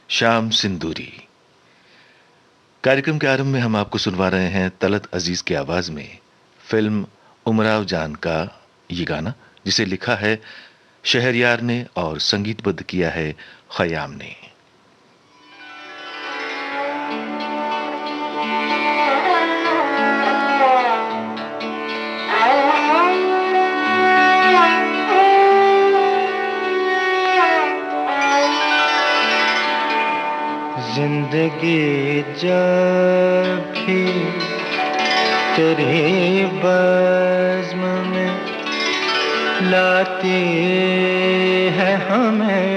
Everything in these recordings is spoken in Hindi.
शाम सिंदूरी। कार्यक्रम के आरंभ में हम आपको सुनवा रहे हैं तलत अजीज की आवाज में फिल्म उमराव जान का ये गाना, जिसे लिखा है शहरयार ने और संगीतबद्ध किया है खयाम ने। जिंदगी जब भी तेरे बज़्म में लाती है हमें,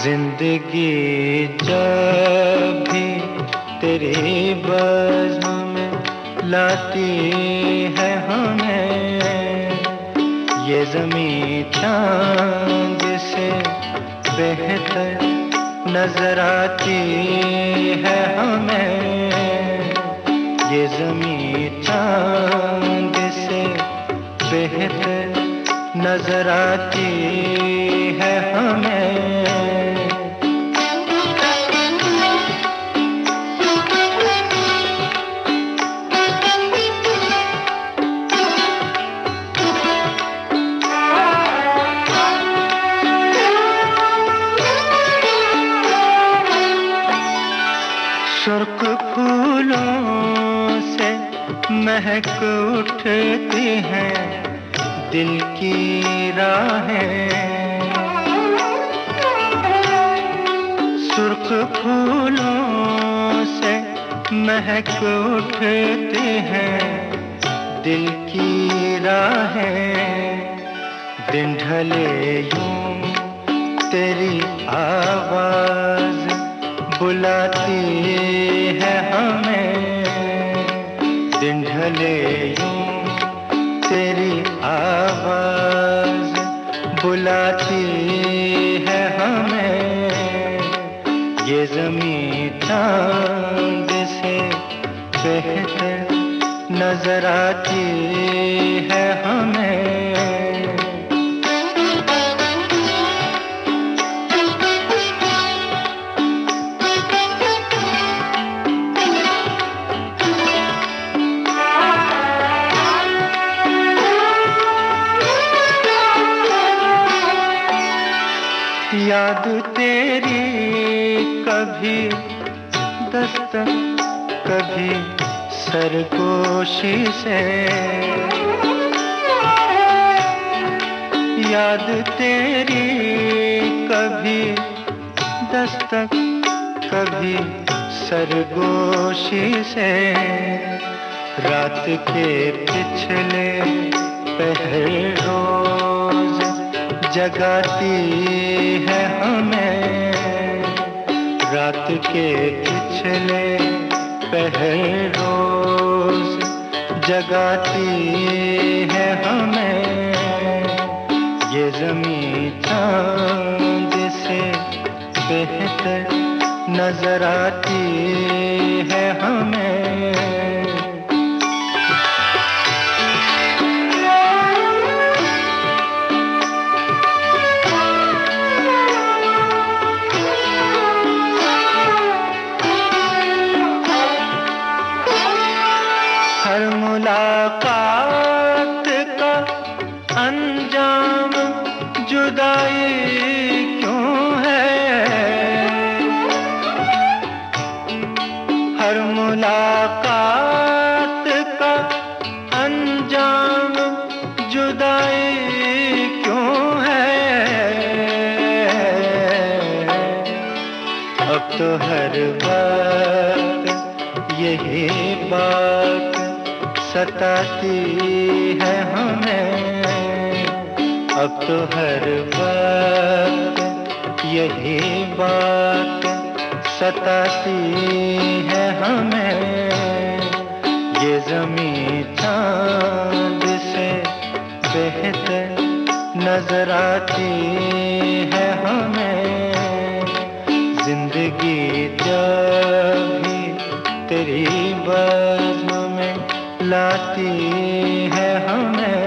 जिंदगी जब भी तेरे बज़्म में लाती है हमें, ये ज़मीं चांद से बेहतर नजर आती है हमें, ये ज़मीं चांद से बेहतर नजर आती है हमें। सुर्ख फूलों से महक उठती हैं दिल की राहें, सुर्ख फूलों से महक उठती हैं दिल की राहें, दिन ढले यूं तेरी आवाज बुलाती है हमें, दिन ढले यूं तेरी आवाज बुलाती है हमें, ये ज़मीं चांद से बेहतर नजर आती है हमें। याद तेरी कभी दस्तक कभी सरगोशी से, याद तेरी कभी दस्तक कभी सरगोशी से, रात के पिछले पहर रोज जगाती है हमें, रात के पिछले पहर रोज जगाती है हमें, ये ज़मीं चांद से बेहतर नजर आती है हमें। हर मुलाकात का अंजाम जुदाई क्यों है, हर मुलाकात का अंजाम जुदाई क्यों है, अब तो हर वक्त यही बात सताती है हमें, अब तो हर वक्त यही बात सताती है हमें, ये ज़मीं चांद से बेहतर नजर आती है हमें, जिंदगी जब भी तेरी बज़्म में लाती है हमें।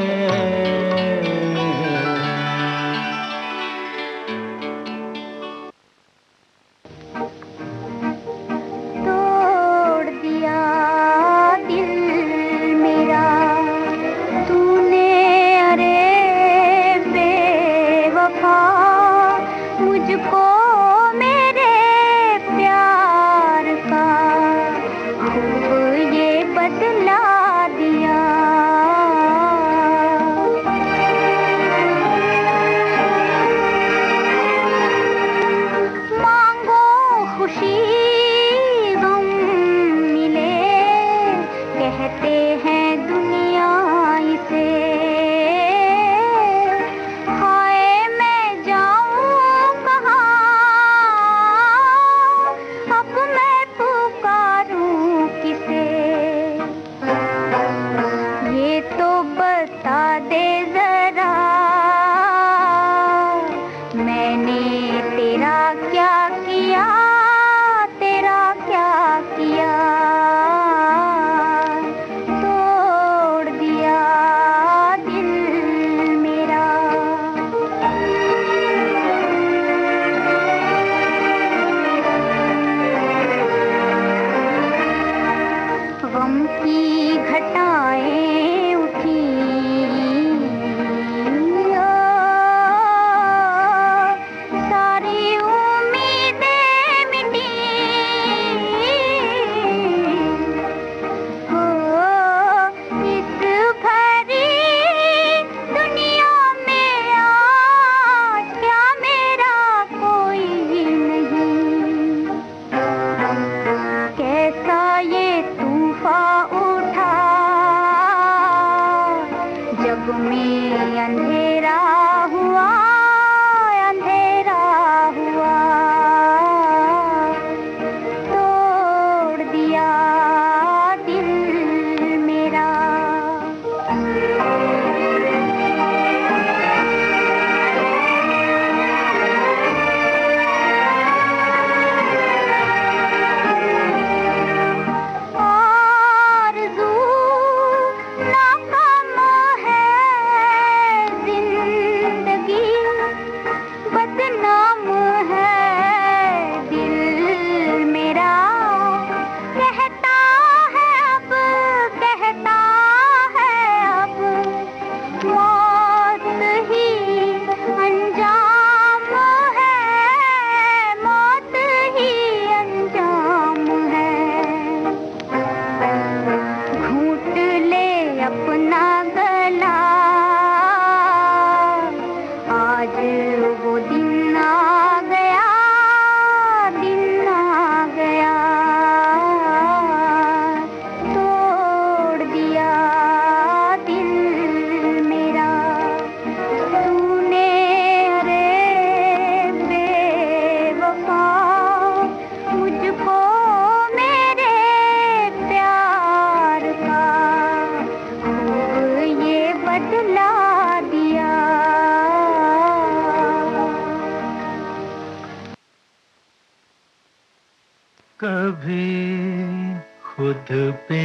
कभी खुद पे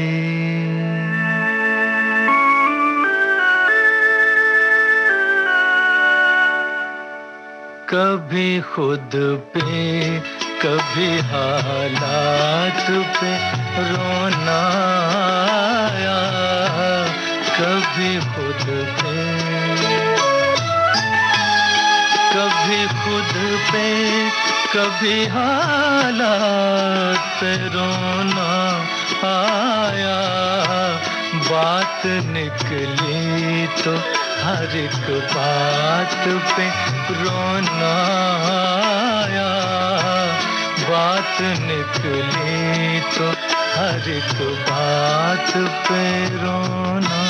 कभी खुद पे कभी हालात पे रोना आया, कभी खुद पे कभी खुद पे कभी हालात पे रोना आया। बात निकली तो हर एक बात पे रोना आया। बात निकली तो हर एक बात पे रोना।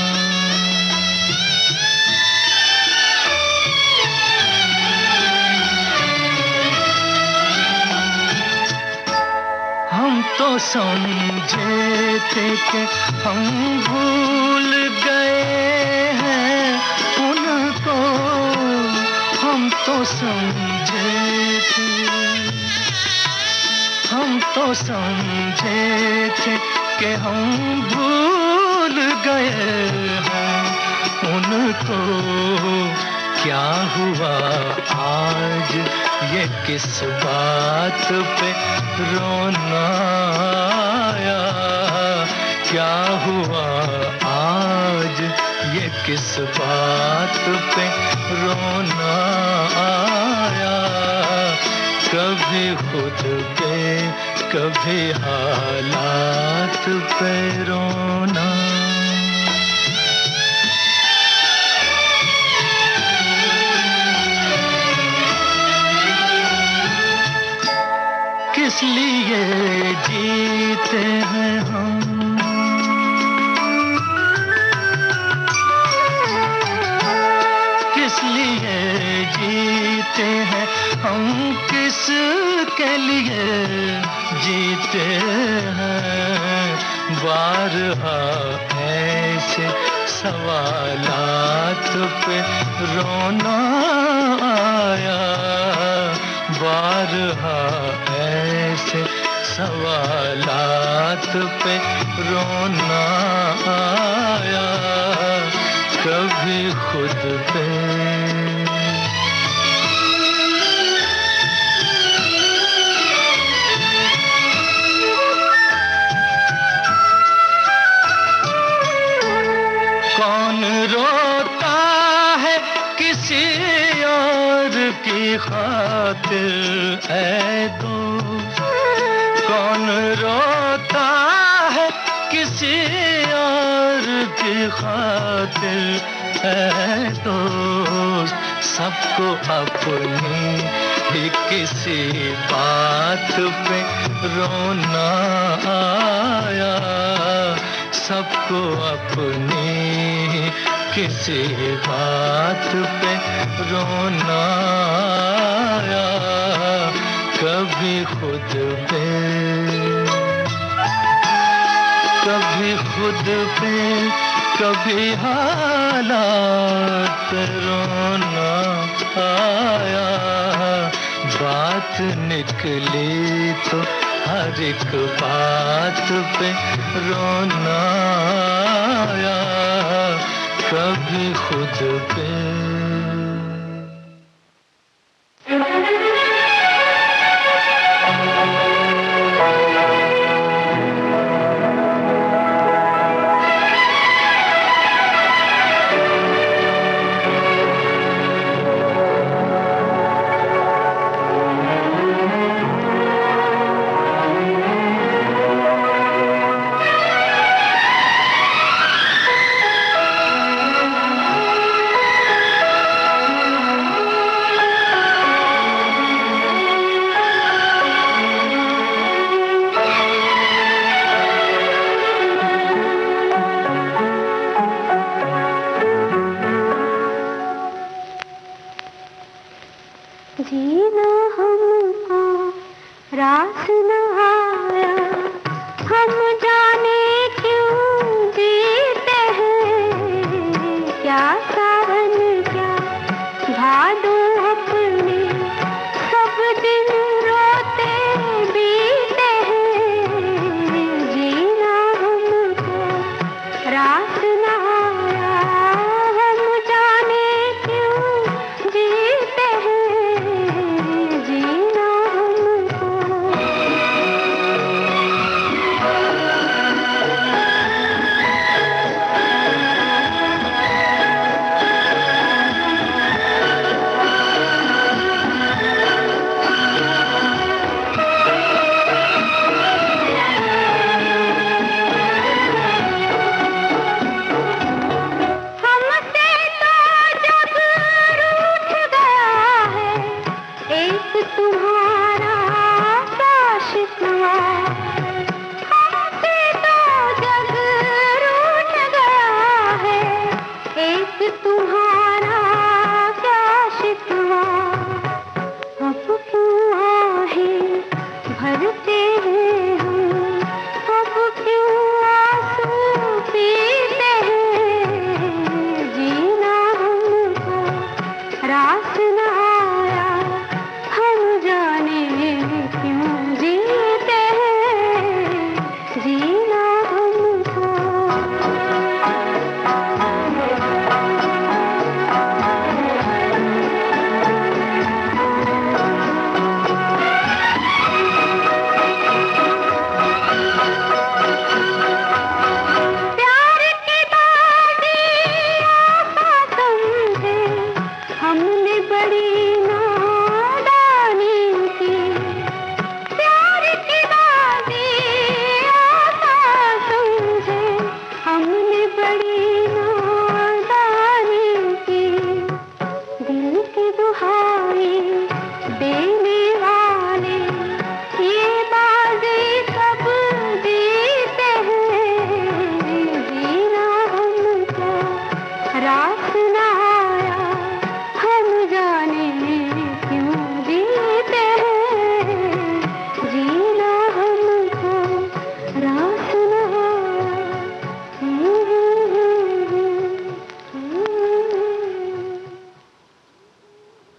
हम तो समझे थे कि हम भूल गए हैं उनको, हम तो समझे थे, हम तो समझे थे कि हम भूल गए हैं उनको। क्या हुआ आज ये किस बात पे रोना आया? क्या हुआ आज ये किस बात पे रोना आया? कभी खुद पे कभी हालात पे रोना। किस लिए जीते हैं हम, किस लिए जीते हैं हम, किस के लिए जीते हैं? बारहा ऐसे सवालात पे रोना आया। बारहा ऐसे सवालात पे रोना आया। कभी खुद पे कौन रोता है किसी और की खातिर ऐ दोस्त? कौन रोता है किसी और की खातिर ऐ दोस्त? सबको अपनी ही किसी बात पे रोना आया। सबको अपनी किसी बात पे रोना आया। कभी खुद पे कभी खुद पे कभी हालात पे रोना आया। बात निकली तो हर एक बात पे रोना आया। कभी खुद पे जीना हमको रास न आया, हम जाने क्यों जीते हैं। क्या सावन क्या भादो अपने सब दिन रोते बीते हैं।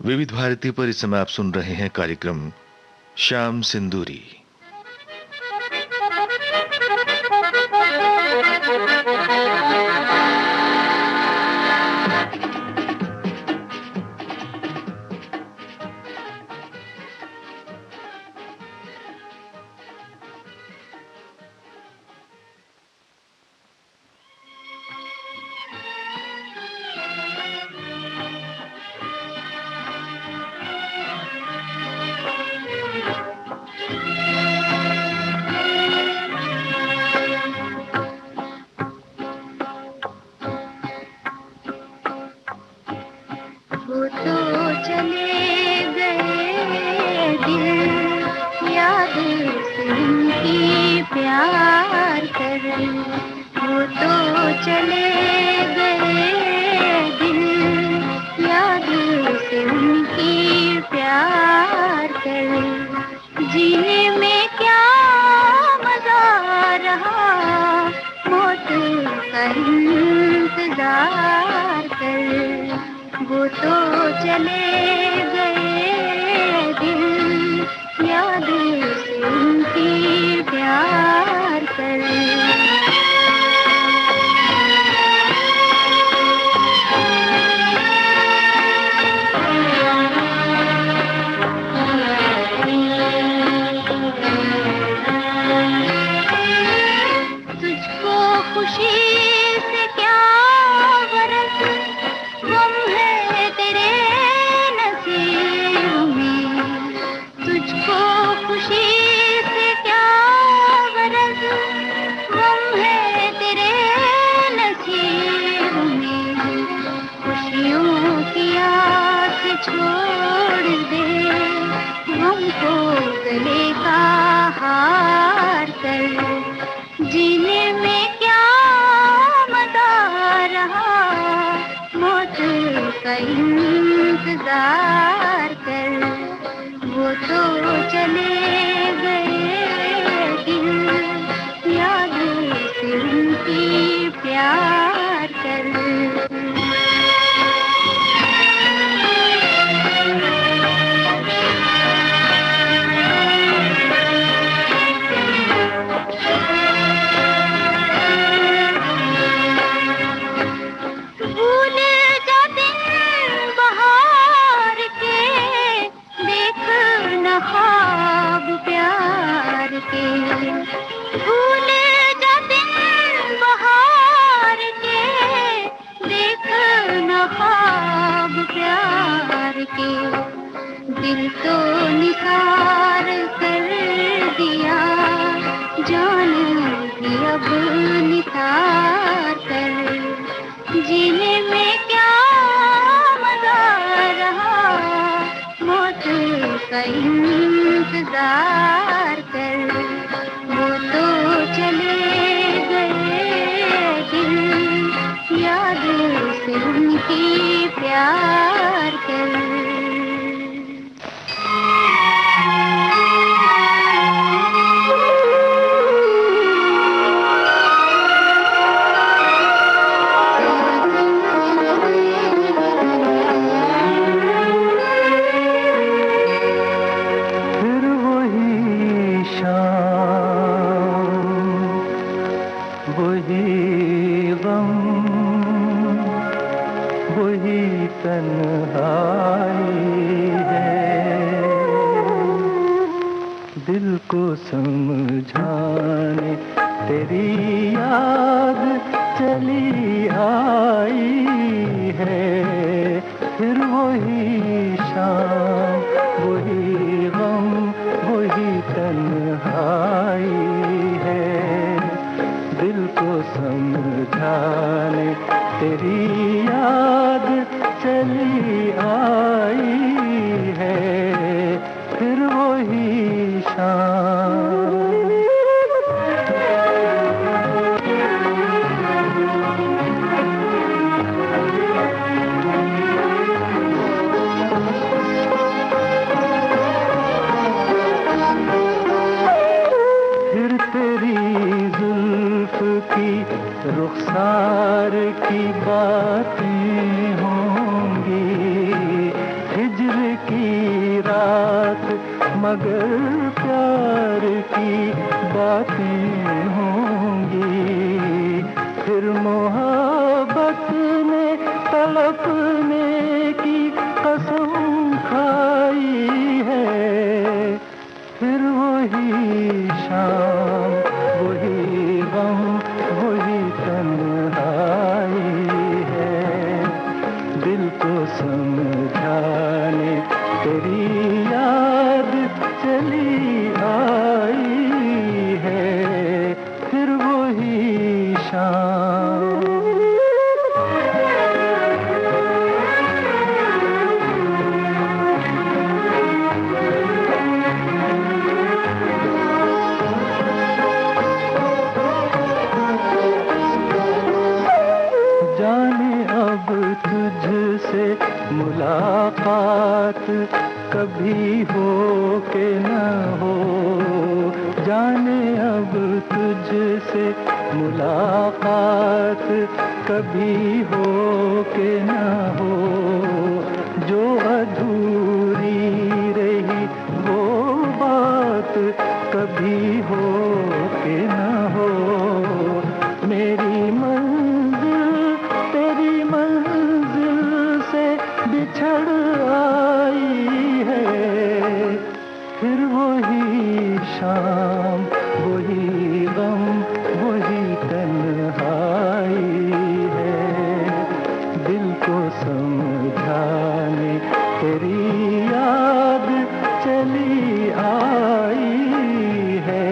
विविध भारती पर इस समय आप सुन रहे हैं कार्यक्रम श्याम सिंदूरी। तेरी याद चली आई रुखसार की बातें होंगी, हिज्र की रात मगर प्यार की बातें होंगी। फिर मोहब्बत ने तड़पने की कसम खाई है, फिर वही शाम वही गम वही तन्हाई है। दिल को समझाने तेरी याद चली आई है, फिर वही शाम। तुझसे मुलाकात कभी हो के न हो, जाने अब तुझसे मुलाकात कभी हो के न हो। जो अधूरी रही वो बात कभी हो के न हो। मेरी मंजिल तेरी मंजिल से बिछड़ आई है, फिर वही शाम वही गम वही तन्हाई है। दिल को समझाने तेरी याद चली आई है,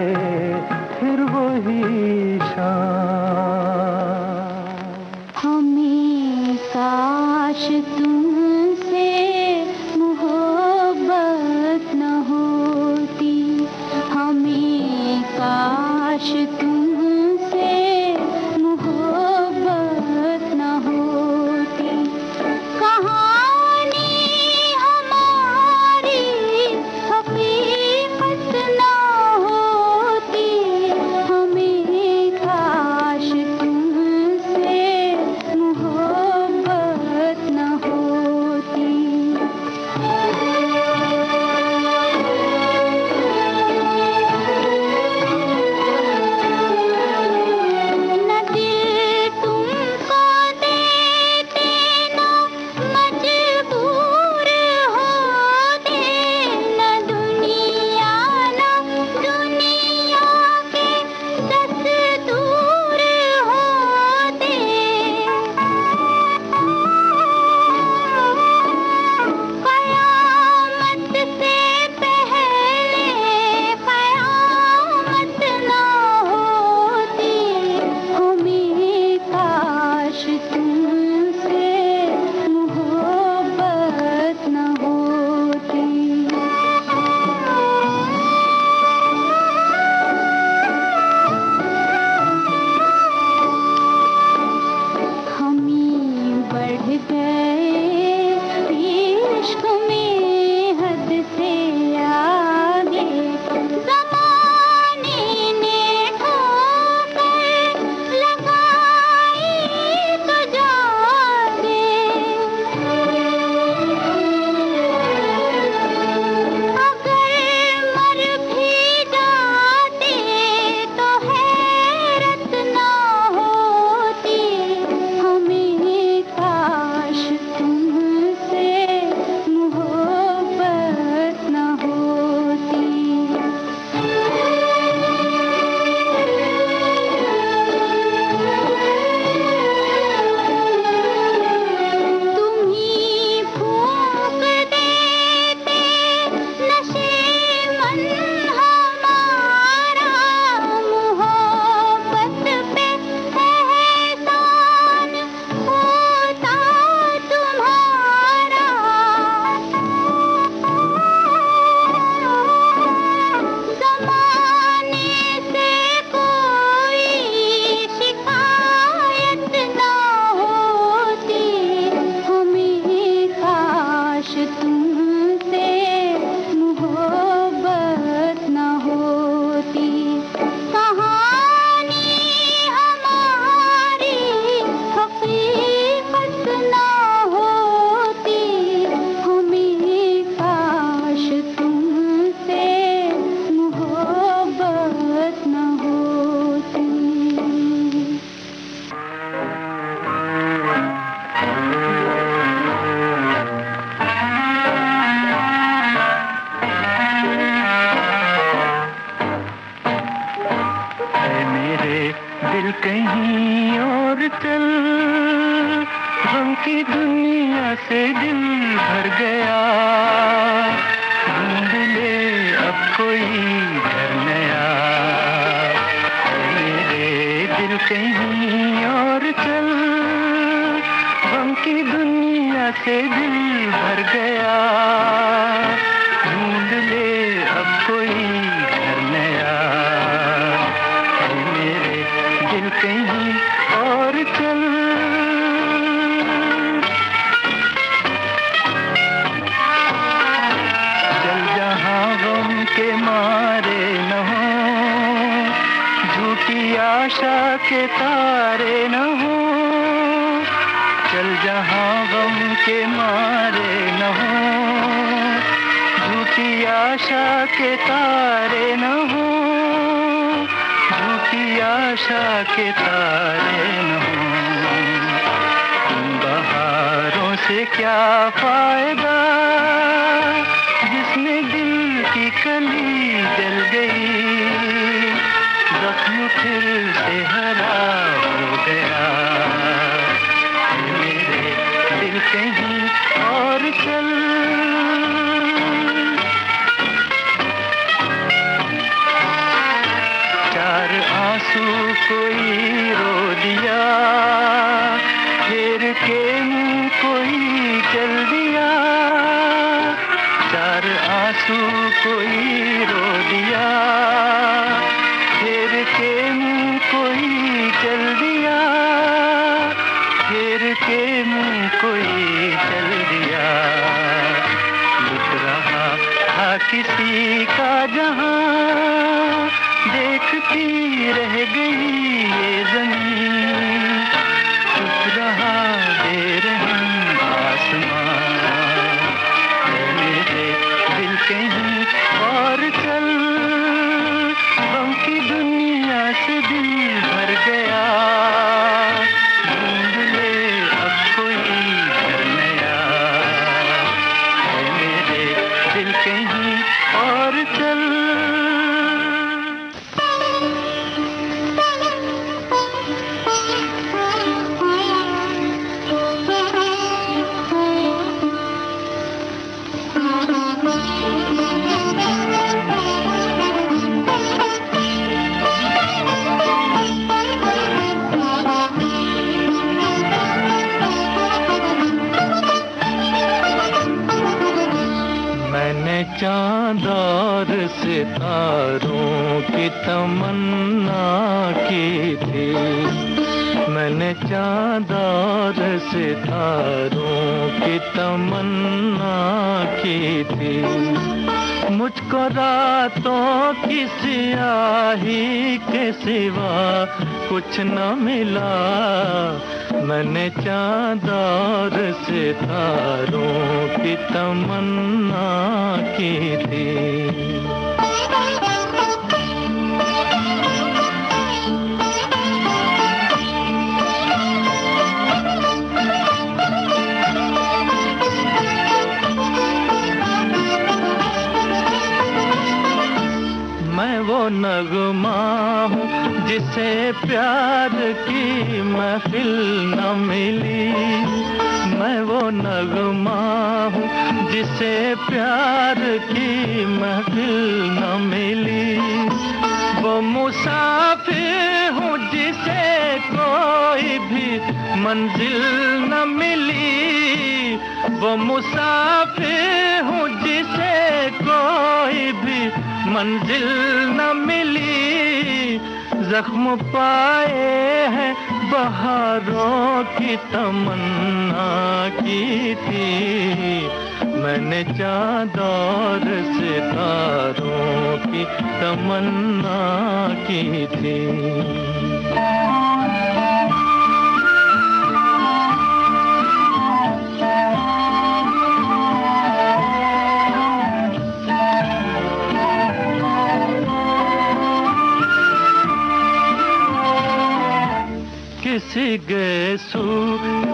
कहीं और चल, गम की दुनिया से दिल भर गया, ढूंढ ले अब कोई घर नया, मेरे दिल कहीं और चल, गम की दुनिया से दिल भर गया, ढूंढ ले अब कोई घर नया, मेरे दिल कहीं और चल। चल जहां गम के मारे न हो, झूठी आशा के तारे न हो, चल जहां गम के मारे न हो, झूठी आशा के तारे न हो, झूठी आशा के तारे न हो। इन बहारों से क्या फायदा, जिसमें दिल की कली जल गई, जख्म फिर से हरा हो गया, मेरे दिल कहीं और चल। चार आंसू कोई रो दिया, फेर के मुंह कोई चल दिया, चार आंसू कोई रो दिया, फेर के मुंह कोई चल दिया, फेर के मुंह कोई चल दिया, लुट रहा था किसी का जहां, देखती रह गई ये जमीन, चुप रहा बेरहम आसमान, मेरे दिल कहीं और चल, गम की दुनिया से दिल भर गया, ढूंढ ले अब कोई घर नया, मेरे दिल कहीं और चल। चांद और सितारों की तमन्ना की थी, मैंने चांद और सितारों की तमन्ना की थी, मुझको रातों की सियाही के सिवा कुछ न मिला, मैंने चांद और सितारों की तमन्ना की थी। मैं वो नगमा हूँ जिसे प्यार की महफिल न मिली, मैं वो नगमा हूँ जिसे प्यार की महफिल न मिली, वो मुसाफिर हूँ जिसे कोई भी मंजिल न मिली, वो मुसाफिर हूँ जिसे कोई भी मंजिल न मिली, जख्म पाए हैं बहारों की तमन्ना की थी, मैंने चांद और सितारों की तमन्ना की थी। किसी गेसू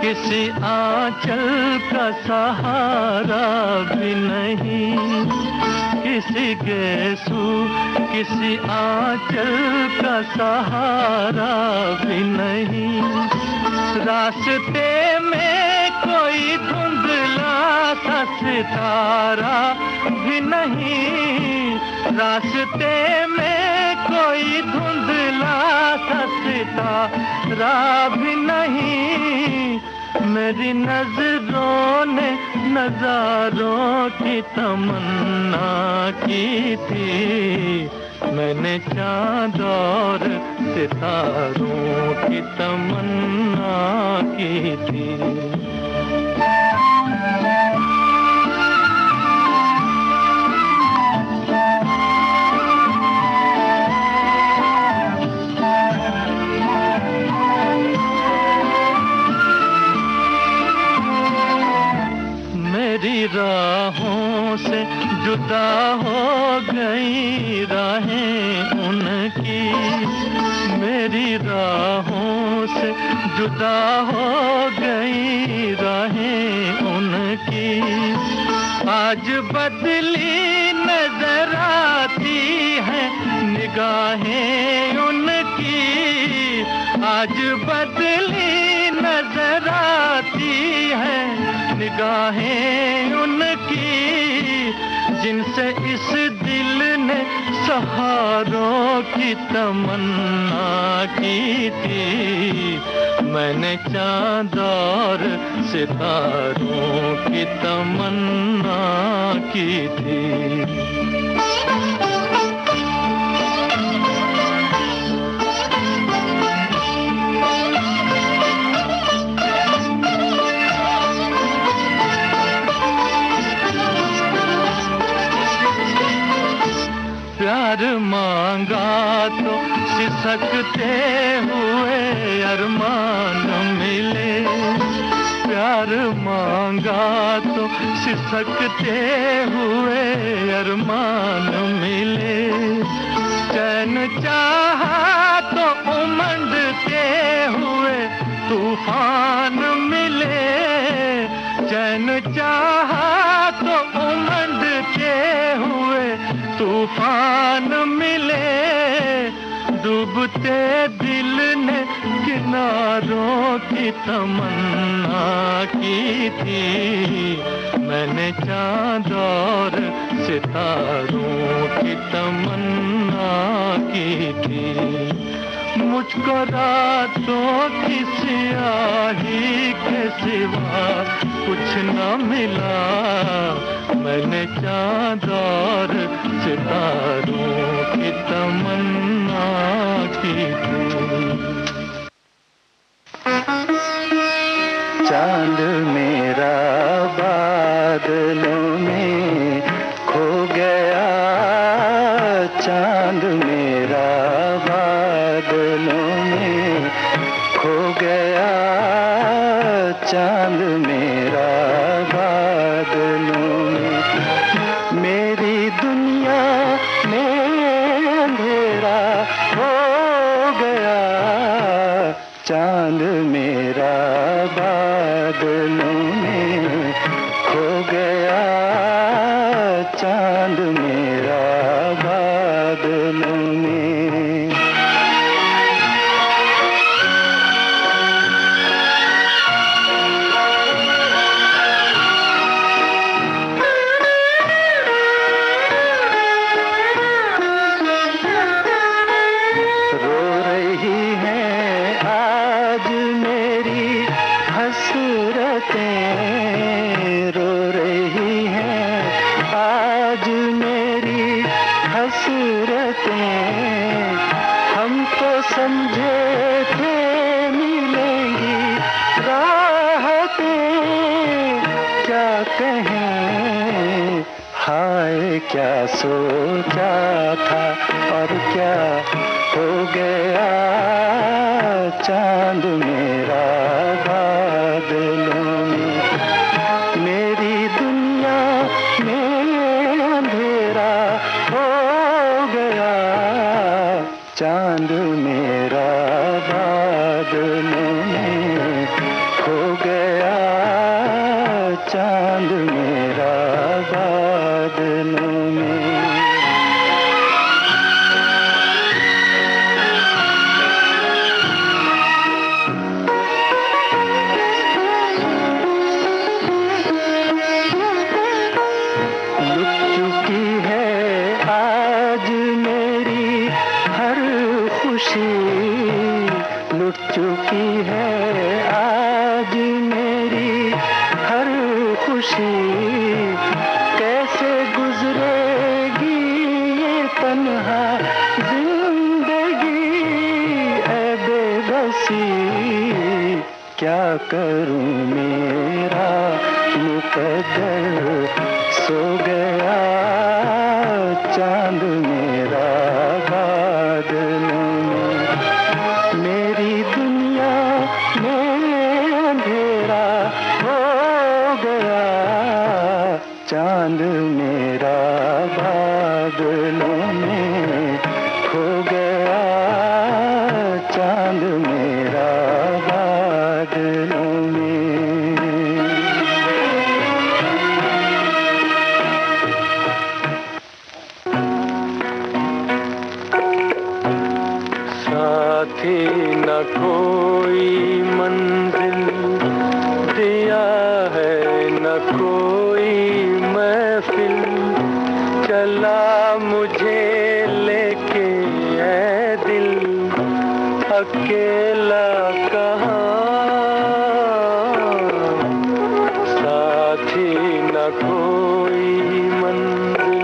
किसी आंचल का सहारा भी नहीं, किसी गेसू किसी आंचल का सहारा भी नहीं। रास्ते में कोई धुंधला सा सितारा भी नहीं। रास्ते में कोई धुंधला सा सितारा भी नहीं। मेरी नजरों ने नजारों की तमन्ना की थी। मैंने चांद और सितारों की तमन्ना की थी। मेरी राहों से जुदा हो गई राहें उनकी। मेरी राहों से जुदा हो गई राहें उनकी। आज बदली नजर आती है निगाहें उनकी। आज बदली नजर आती है निगाहें उनकी। जिनसे इस दिल ने सहारों की तमन्ना की थी। मैंने चांद और सितारों की तमन्ना की थी। प्यार मांगा तो सिसकते हुए अरमान मिले। प्यार मांगा तो सिसकते हुए अरमान मिले। चैन चाहा तो उमंडते हुए तूफान मिले। चैन चाहा तो उमंडते हुए तूफान मिले। डूबते दिल ने किनारों की तमन्ना की थी। मैंने चांद और सितारों की तमन्ना की थी। मुझको रातों की स्याही के सिवा कुछ न मिला। मैंने चांद और सितारों की तमन्ना की थी। चांद मेरा बादलों में खो गया। चांद मेरा बादलों में खो गया। चांद मेरा बादलों में। मेरी दुनिया में अंधेरा हो गया। चांद मेरा बादलों में खो गया। चांद मेरा बादलों में। रो रही हैं आज मेरी हसरतें। हम तो समझे थे मिलेंगी राहतें। क्या कहें हाय क्या सोचा था और क्या हो गया। चांद मेरा बादलों में। मेरी दुनिया में अंधेरा हो गया। चांद मेरा बादलों में खो गया। चांद मेरा बादलों में। चुकी है आज मेरी हर खुशी, लुट चुकी है आज मेरी हर खुशी। कैसे गुजरेगी ये तन्हा जिंदगी ऐ बेबसी, क्या करूं मेरा मुकद्दर सो गया, चांद मेरा बादलों में, मेरी दुनिया में अंधेरा हो गया, चांद मेरा बादलों में खो गया, चांद मेरा बादलों में। साथी न कोई मंजिल दिया है, न कोई महफिल, चला मुझे लेके ऐ दिल, अकेला कहाँ, साथी न कोई मंजिल।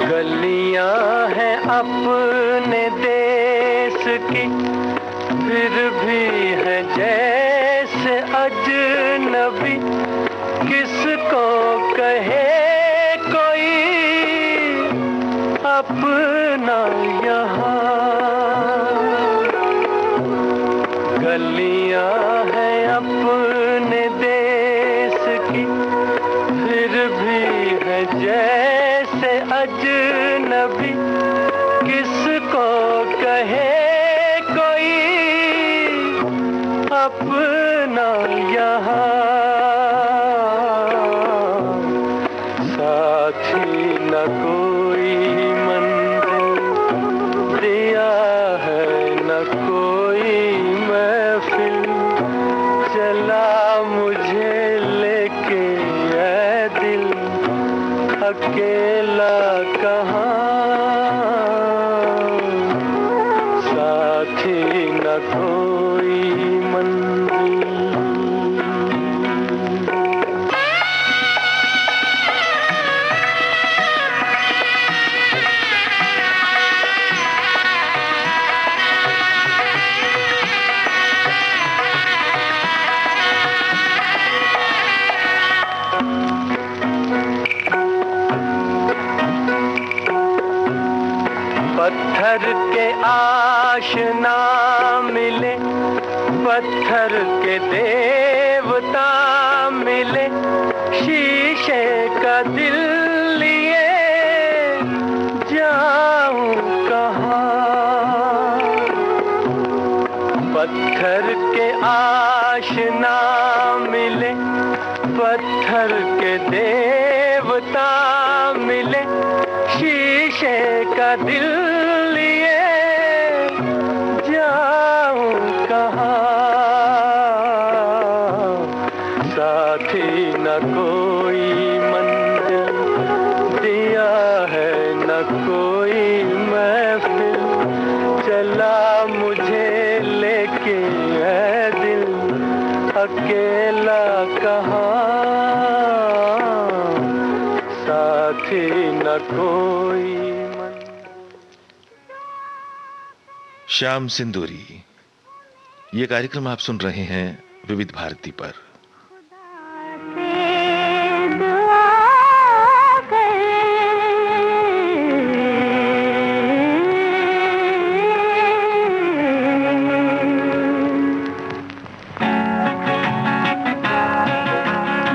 गलियां हैं अपने देश की, फिर भी है जैसे अजनबी, किसको कहे कोई अपना यहाँ। गलियां हैं अपने देश की, फिर भी है जैसे अजनबी, किसको कहे कोई अपना यहाँ। साथी न कोई मंजिल दिया है, न कोई महफिल, चला मुझे लेके ऐ दिल, अकेला कहाँ, साथी न कोई मंजिल। पत्थर के आशना मिले, पत्थर के देवता मिले, शीशे का दिल लिए जाऊं कहाँ। पत्थर के आशना मिले, पत्थर के देवता मिले, शीशे का दिल लिए जाऊं कहाँ। साथी न कोई मंजिल दिया है, न कोई महफिल, चला मुझे लेके ऐ दिल, अकेला कहाँ, साथी न कोई। श्याम सिंदूरी, ये कार्यक्रम आप सुन रहे हैं विविध भारती पर।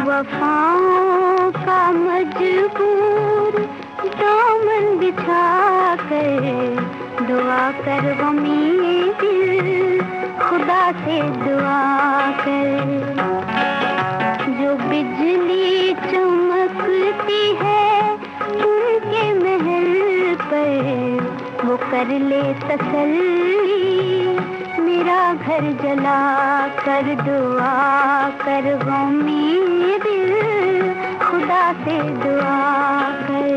वफाओं का मजबूर दामन बिछा कर, दुआ कर वो मेरी, खुदा से दुआ कर, जो जो बिजली चमकती है उनके महल पर, वो कर ले तसल्ली। मेरा घर जला कर दुआ कर गमी दिल, खुदा से दुआ कर।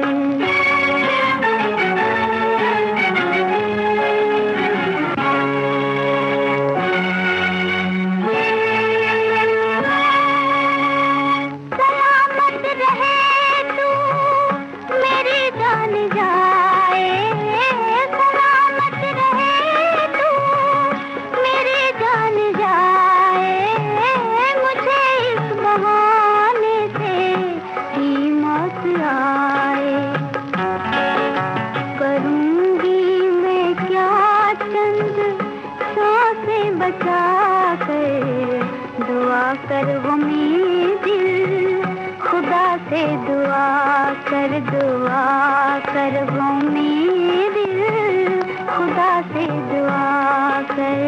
बचा कर दुआ कर गमी दिल, खुदा से दुआ कर गमी दिल, खुदा से दुआ कर।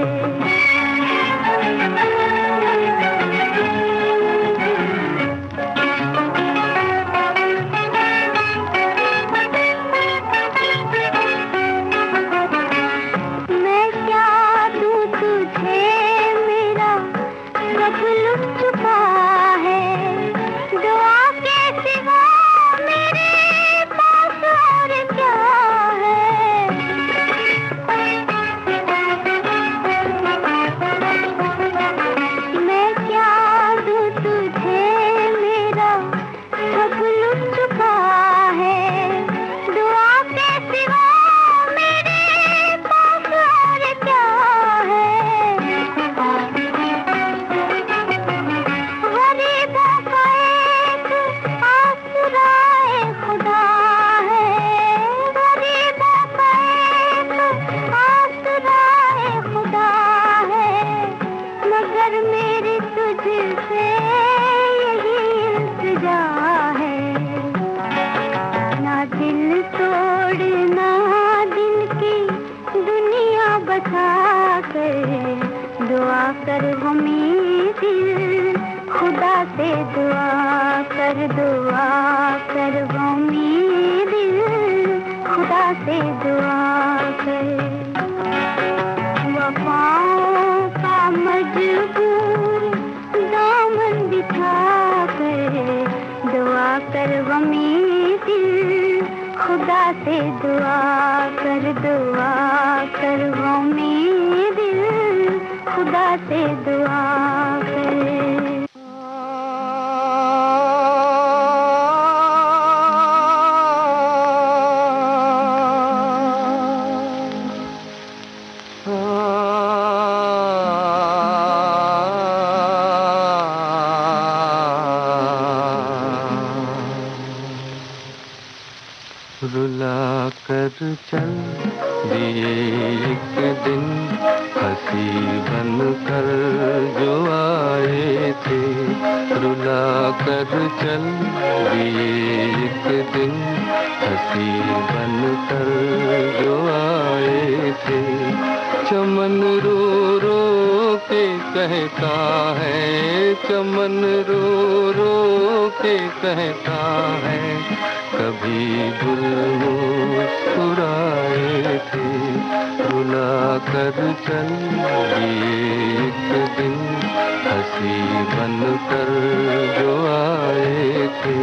दुआ कर गमी दिल, खुदा से दुआ कर गमी दिल, खुदा से दुआ कर। वफाओं का मजबूर दामन बिछा कर दुआ कर गमी दिल, खुदा से दुआ कर गमी दिल, खुदा से दुआ कर। रुला कर चल दिए एक दिन हंसी बन कर जो आए थे, रुला कर चल दिए एक दिन हंसी बन कर जो आए थे। चमन रो रो के कहता है, चमन रो रो के कहता है, कभी गुल मुस्कुराए थे, रुला कर चल दिए एक दिन हंसी बन कर जो आए थे।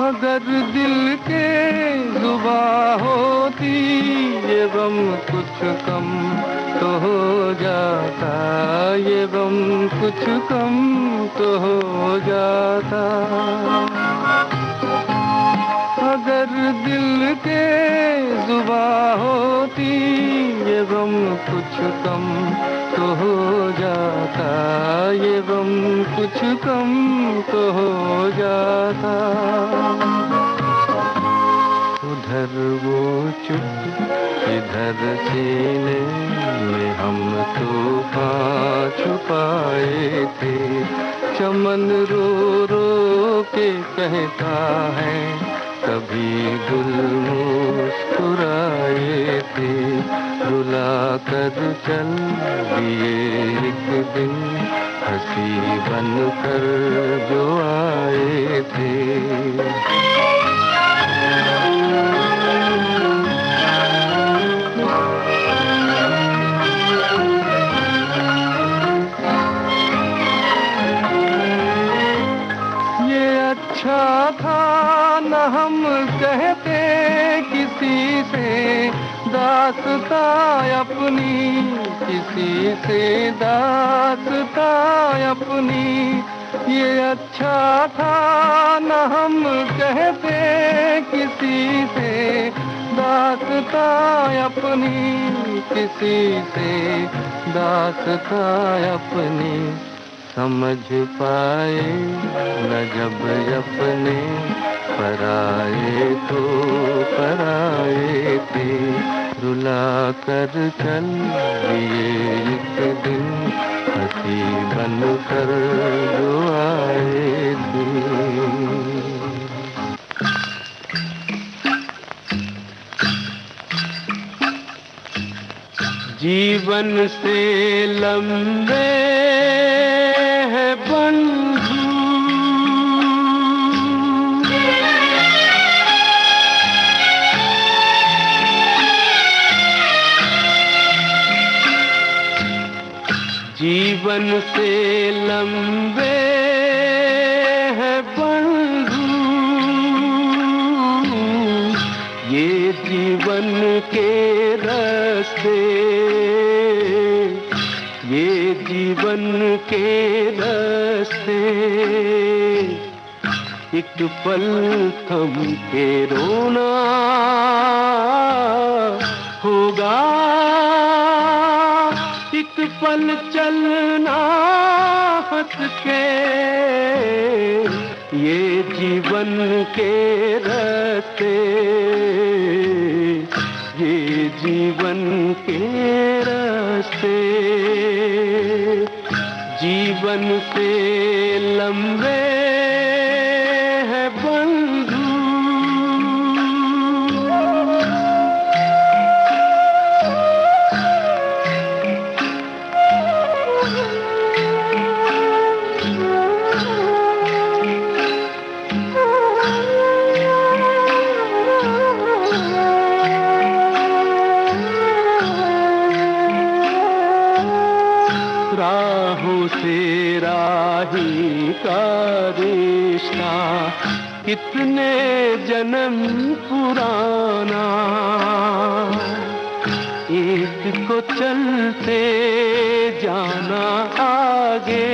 अगर दिल के जुबां होती ये गम कुछ कम तो हो जाता, ये गम कुछ कम तो हो जाता। अगर दिल के जुबां होती ये गम कुछ कम तो हो जाता, ये गम कुछ कम तो हो जाता। उधर वो चुप इधर सीने में हम तूफान छुपाए थे, चमन रो रो के कहता है, कभी गुल मुस्कुराए थे, रुला कर चल दिए एक दिन, हंसी बन कर जो आए थे। अच्छा था न हम कहते किसी से दास्तां अपनी, किसी से दास्तां अपनी। ये अच्छा था न हम कहते किसी से दास्तां अपनी, किसी से दास्तां अपनी। समझ पाए न जब अपने, पराए तो पराए थे, रुला कर चल दिए एक दिन, हंसी बन कर जो आए थे। जीवन से लंबे है बंधु, जीवन से लंबे है बंधु, ये जीवन के रास्ते, ये जीवन के रास्ते। एक पल थम के रोना होगा, एक पल चलना हंस के, ये जीवन के रास्ते, ये जीवन के रास्ते। जीवन से लंबे है बंधु। राहों से राही का रिश्ता कितने जन्म पुराना, एक को चलते जाना आगे,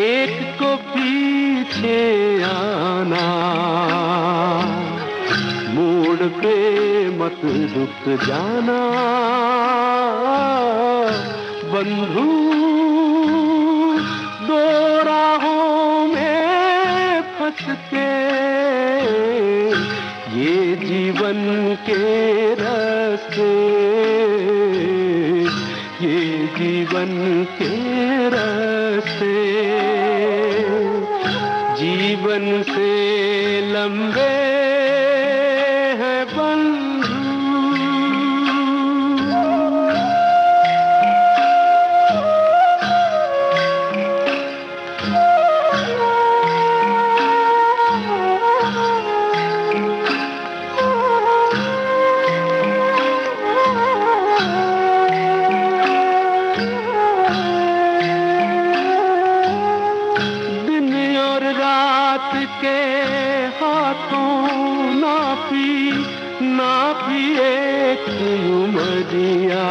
एक को पीछे आना। मोड़ पे मत रुक जाना बंधु, दो राहों में फंस के, ये जीवन के रास्ते, ये जीवन के रास्ते। जीवन से लंबे है बंधु। के हाथों नापी एक उमरिया,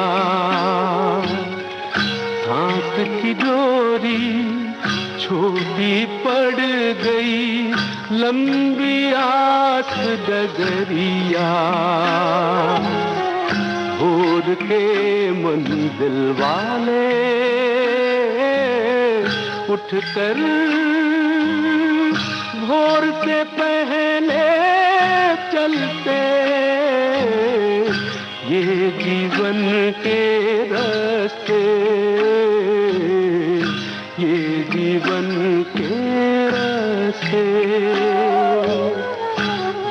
सांस की डोरी छोटी पड़ गई, लंबी आस डगरिया। भोर के मंजिल वाले उठकर भोर से पहले चलते, ये जीवन के रास्ते, ये जीवन के रास्ते। थे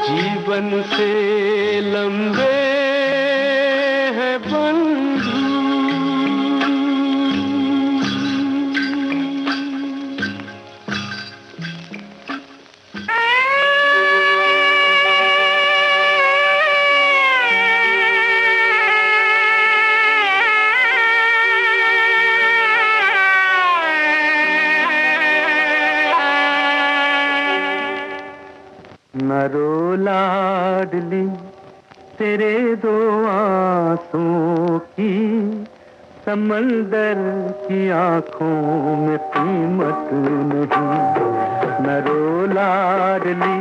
जीवन से लंबे है बंधु। न रो लाडली तेरे दो आंसुओं की समंदर की आंखों में कीमत नहीं। न रो लाडली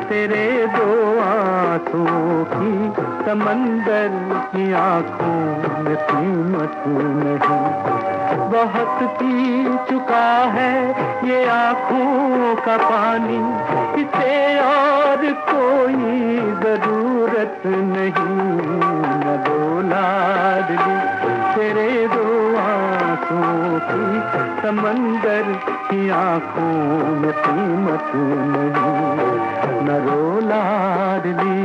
तेरे दो आंसुओं की समंदर की आंखों में कीमत नहीं। बहुत पी चुका है ये आंखों का पानी, इसे और कोई जरूरत नहीं। न दो लाडली तेरे दो आंसुओं की समंदर की आंखों में कीमत नहीं। न रो लाडली।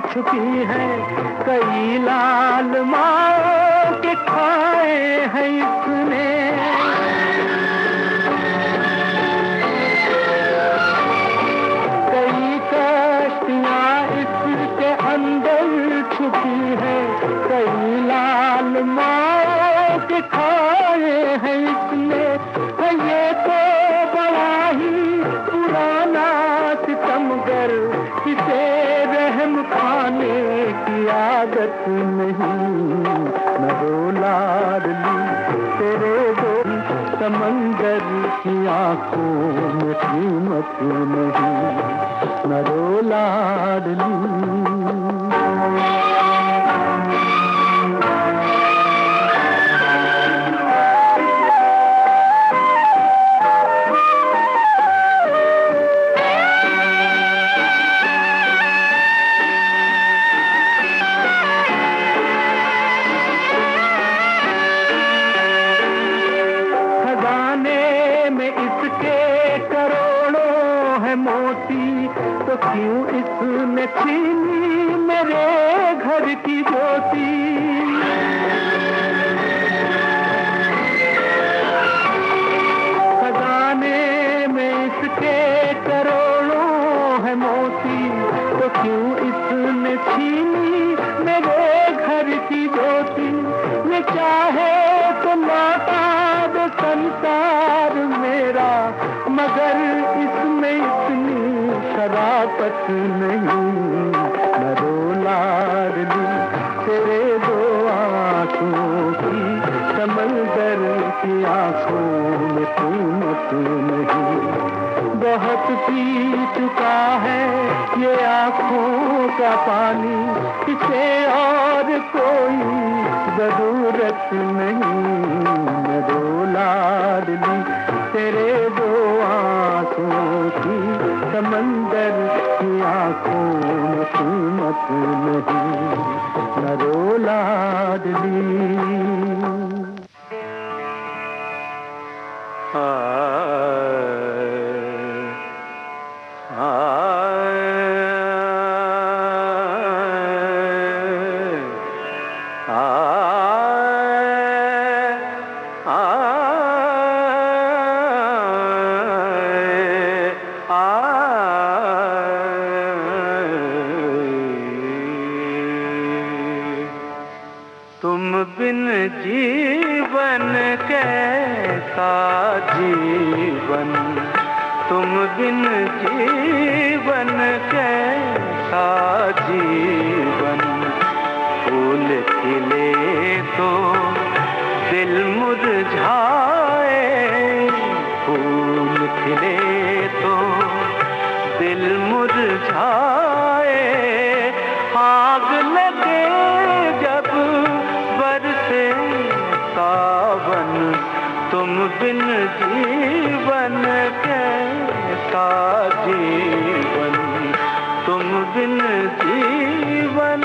छुपी है कई लाल माँ के खाए हैं इसने। कई कश्तियाँ इसके अंदर छुपी है कई लाल माँ के खाए हैं इसने। ये तो बड़ा ही पुराना सितमगर, इसे रहम खाने की आदत नहीं। न रो लाडली तेरे दो समंदर की आंखों में कीमत नहीं। न रो लाडली। मोती तो क्यों इसने छीनी मेरे घर की ज्योति। खजाने में इसके करोड़ों है मोती तो क्यों इसने छीनी मेरे घर की ज्योति। ये चाहे तो लौटा दे संसार मेरा, मगर इसमें इतनी शराफत नहीं। न रो लाडली तेरे दो आंसुओं की समंदर की आंखों में कीमत नहीं। बहुत पी चुका है ये आंखों का पानी, इसे और कोई जरूरत नहीं। न रो लाडली तेरे दो आंसुओं की समंदर की आंखों में कीमत नहीं। न रो लाडली। तुम बिन जीवन कैसा जीवन, तुम बिन जीवन कैसा जीवन। फूल खिले तो दिल मुरझाए, फूल खिले तो दिल मुरझाए। हाँ बिन जीवन कैसा जीवन, तुम बिन जीवन।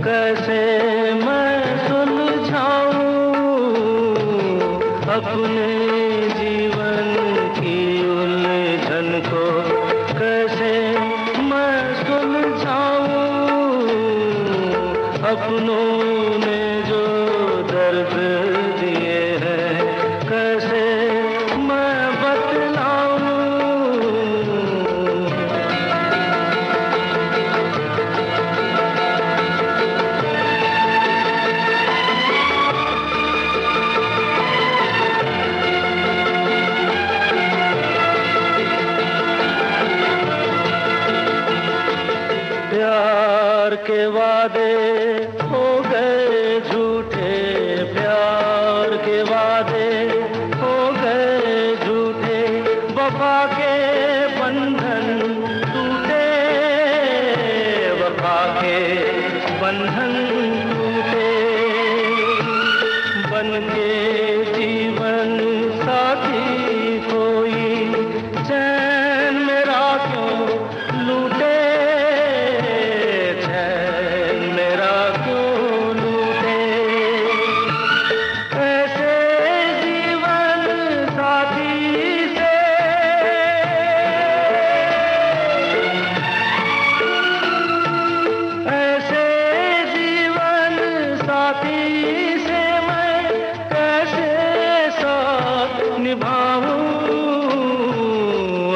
कैसे मैं सुलझाऊं अपने जीवन की उलझन को, कैसे मैं सुलझाऊं अपनों ने जो दर्द दिए हैं, कैसे मैं बतलाऊं। प्यार के वादे हो गए झूठे, प्यार के वादे हो गए झूठे, वफा के बंधन टूटे, वफा के बंधन टूटे, बन के जीवन साथी कोई चैन मेरा क्यों लूटे,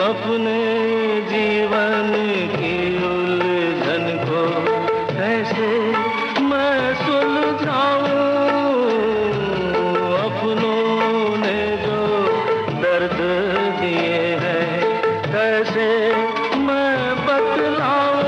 अपने जीवन की उलझन को, कैसे मैं सुलझाऊं अपनों ने जो दर्द दिए हैं, कैसे मैं बतलाऊं।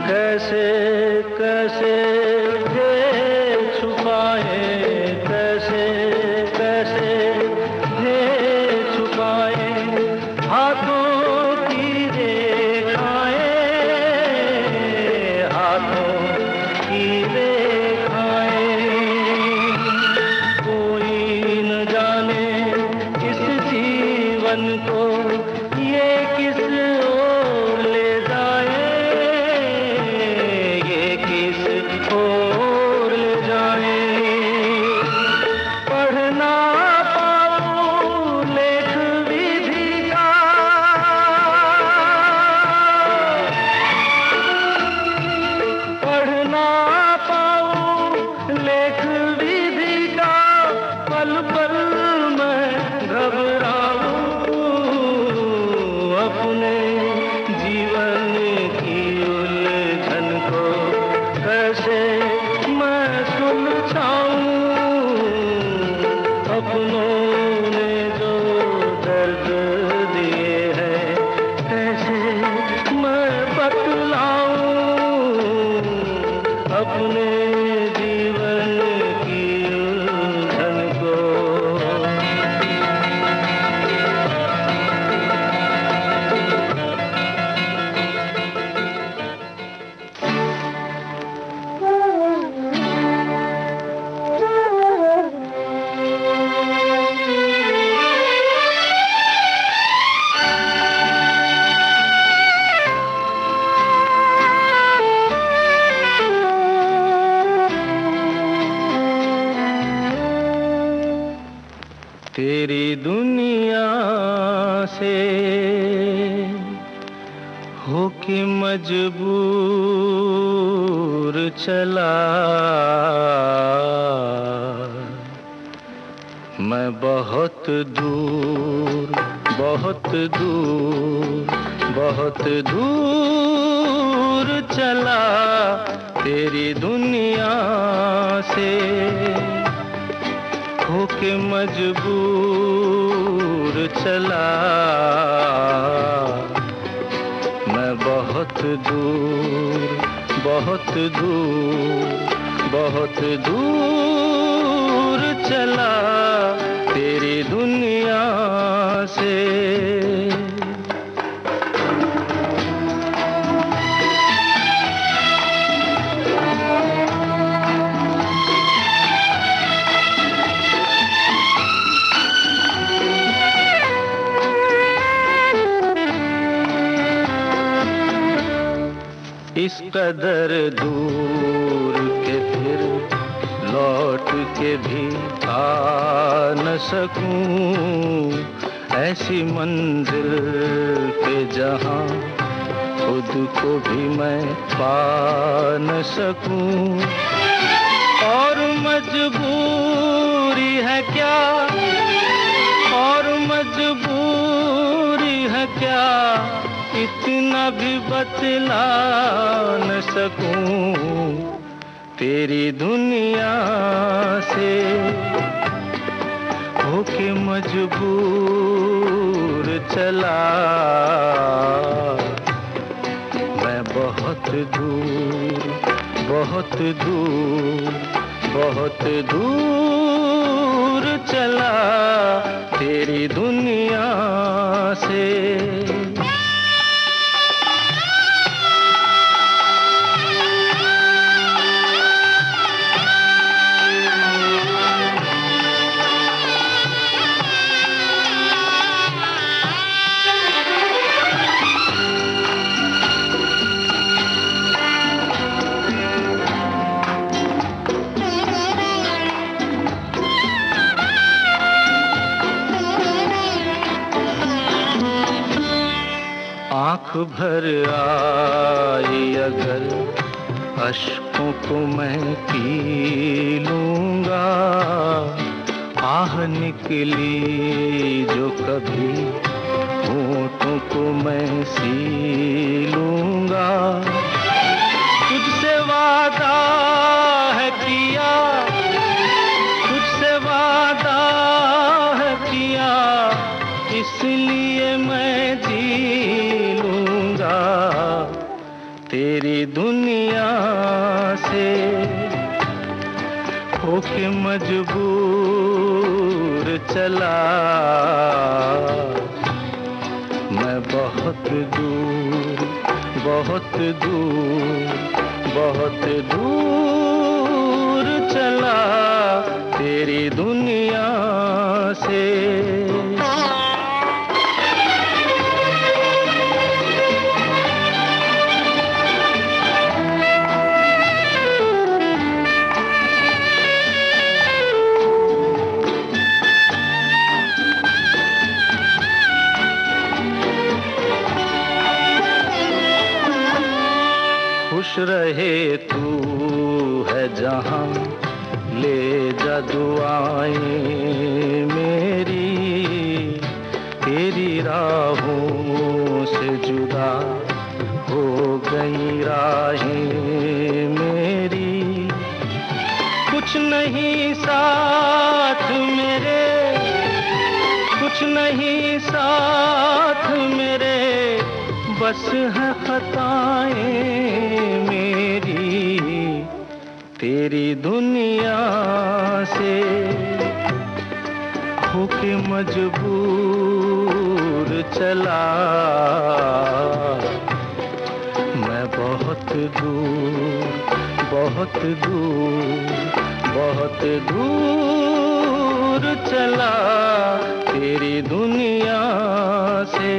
कैसे कैसे थे छुपाए, कैसे कैसे थे छुपाए हाथों की रेखाएं, हाथों की रेखाएं, कोई न जाने इस जीवन को ये किस ओर ले जाए, और ले जाए। पढ़ना पाऊं लेख विधि का, पढ़ना पाऊं लेख विधि का, पल पल मैं घबराऊं अपने जीवन की उलझन को, कैसे मैं सुलझाऊं अपनों ने जो दर्द दिए हैं, कैसे मैं बतलाऊं अपने जीवन की उलझन को। तेरी दुनिया से होके मजबूर चला, मैं बहुत दूर बहुत दूर बहुत दूर चला, तेरी दुनिया से होके मजबूर चला, मैं बहुत दूर बहुत दूर बहुत दूर चला तेरी दुनिया से। इस कदर दूर के फिर लौट के भी आ न सकूं, ऐसी मंजिल के जहां खुद को भी मैं पा न सकूं। और मजबूरी है क्या, और मजबूरी है क्या, इतना भी बतला न सकूं। तेरी दुनिया से होके मजबूर चला मैं बहुत दूर, बहुत दूर, बहुत दूर चला तेरी दुनिया से। आँख भर आई अगर अश्कों को मैं पी लूँगा, आह निकली जो कभी होठों को मैं सी लूँगा। तुझसे वादा है किया, तुझसे वादा है किया, इसलिए मैं जी लूँगा तेरी दुनिया से। होके मजबूर चला मैं बहुत दूर, बहुत दूर, बहुत दूर चला तेरी दुनिया से। खुश रहे तू है जहां, ले जा दुआएं मेरी, तेरी राहों से जुदा हो गई राहें मेरी। कुछ नहीं साथ मेरे, कुछ नहीं साथ मेरे, बस है खताएं मेरी तेरी दुनिया से। होके मजबूर चला मैं बहुत दूर, बहुत दूर, बहुत दूर चला तेरी दुनिया से।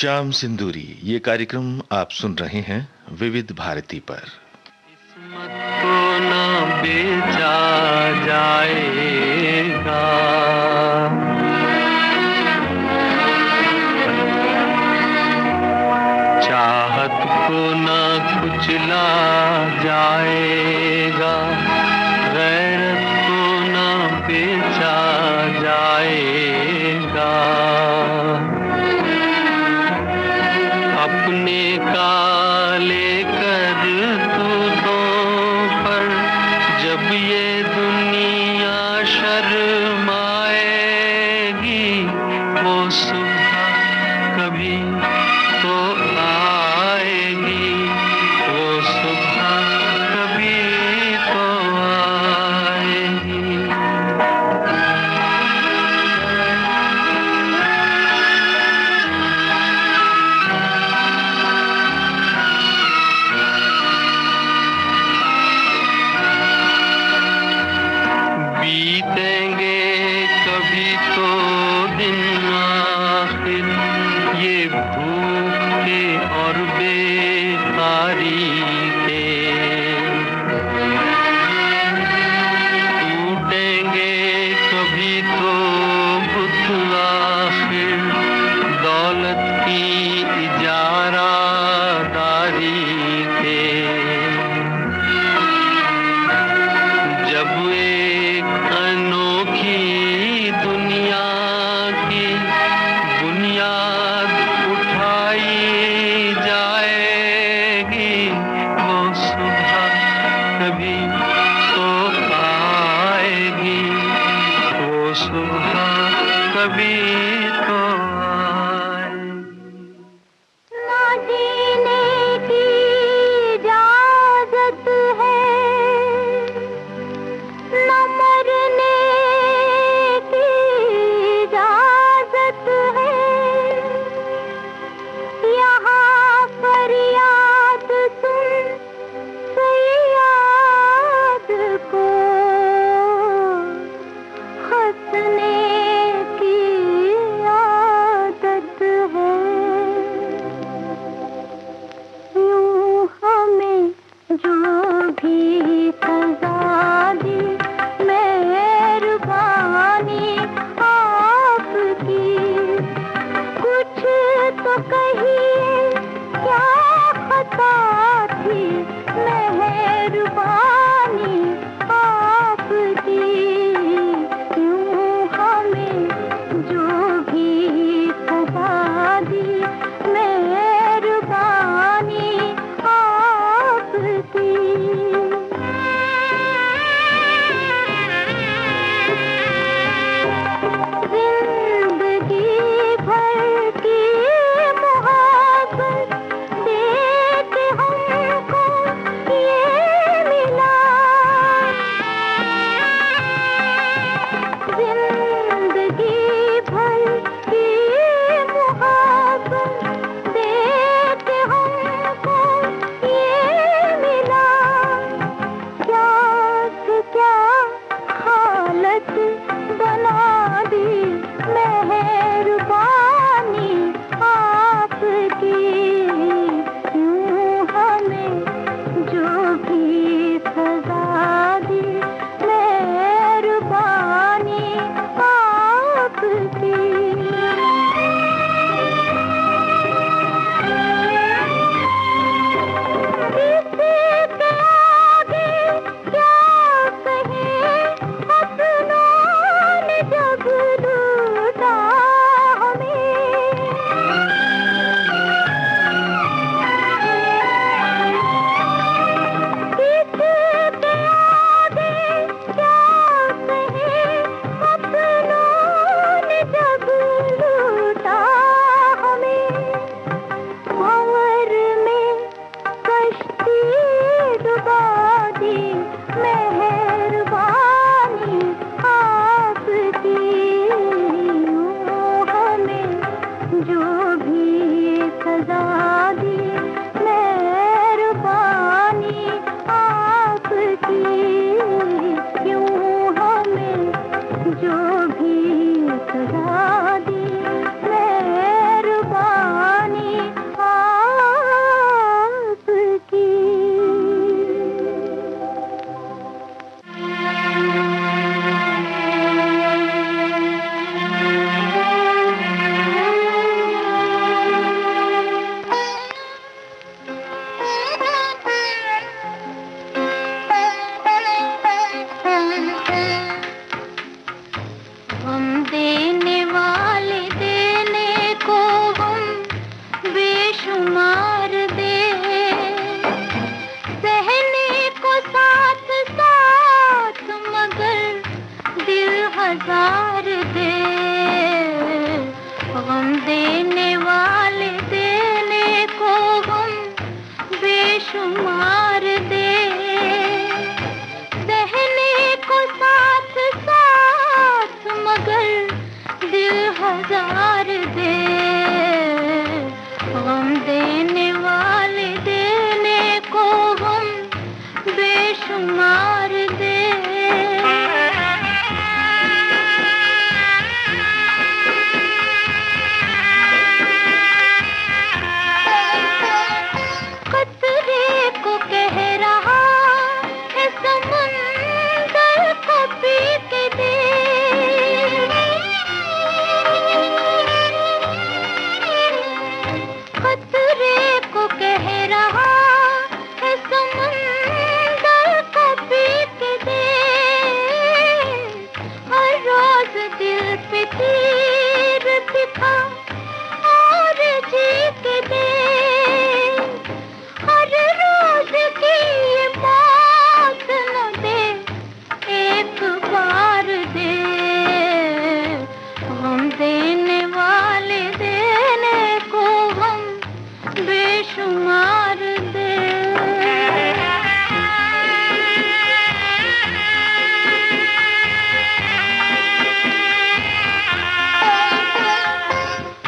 श्याम सिंदूरी, ये कार्यक्रम आप सुन रहे हैं विविध भारती पर। किस्मत को ना बेचा जाएगा, चाहत को ना कुचला जाएगा, गैरत को ना बेचा जाएगा। अपने काले करतूतों पर जब ये दुनिया शर्माएगी, वो सुबह कभी तो आएगी, वो सुबह कभी तो आएगी। बीतेंगे कभी तो दिन आखिर, ये भूखे और बेकारी के। टूटेंगे कभी तो बुत आखिर, दौलत की इजारादारी के। जब एक अनोखी दुनिया की बुनियाद उठाई जाएगी, वो सुबह कभी तो आएगी, वो सुबह कभी तो आएगी। ना जीने की इजाज़त है, न मरने की इजाज़त है। यहाँ फरियाद सुन फरियाद को, हंसने की हजार दे, गम देने वाले देने को गम बेशुमार दे, सहने को साथ साथ मगर दिल हजार दे, गम देने वाले देने को गम बेशुमार दे। कतरे को कह रहा है समुंदर को पी के दे, कतरे को कह रहा है समुंदर को पी के दे, हर रोज दिल पे तीर दिखा और जी के दे, हर रोज की ये मौत न दे, एक बार दे, हम देने वाले देने को हम बेशुमार दे।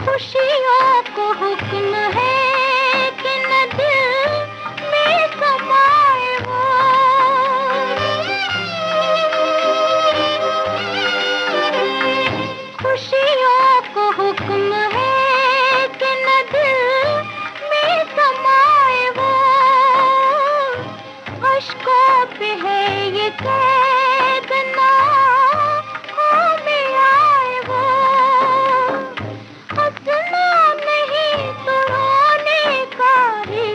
खुशियों को हुक्म है कि न दिल में समाए वो, खुशियों को हुक्म है कि न दिल में समाए वो, अश्कों पे है ये कैद ना में आए वो, हंसना नहीं तो रोने का ही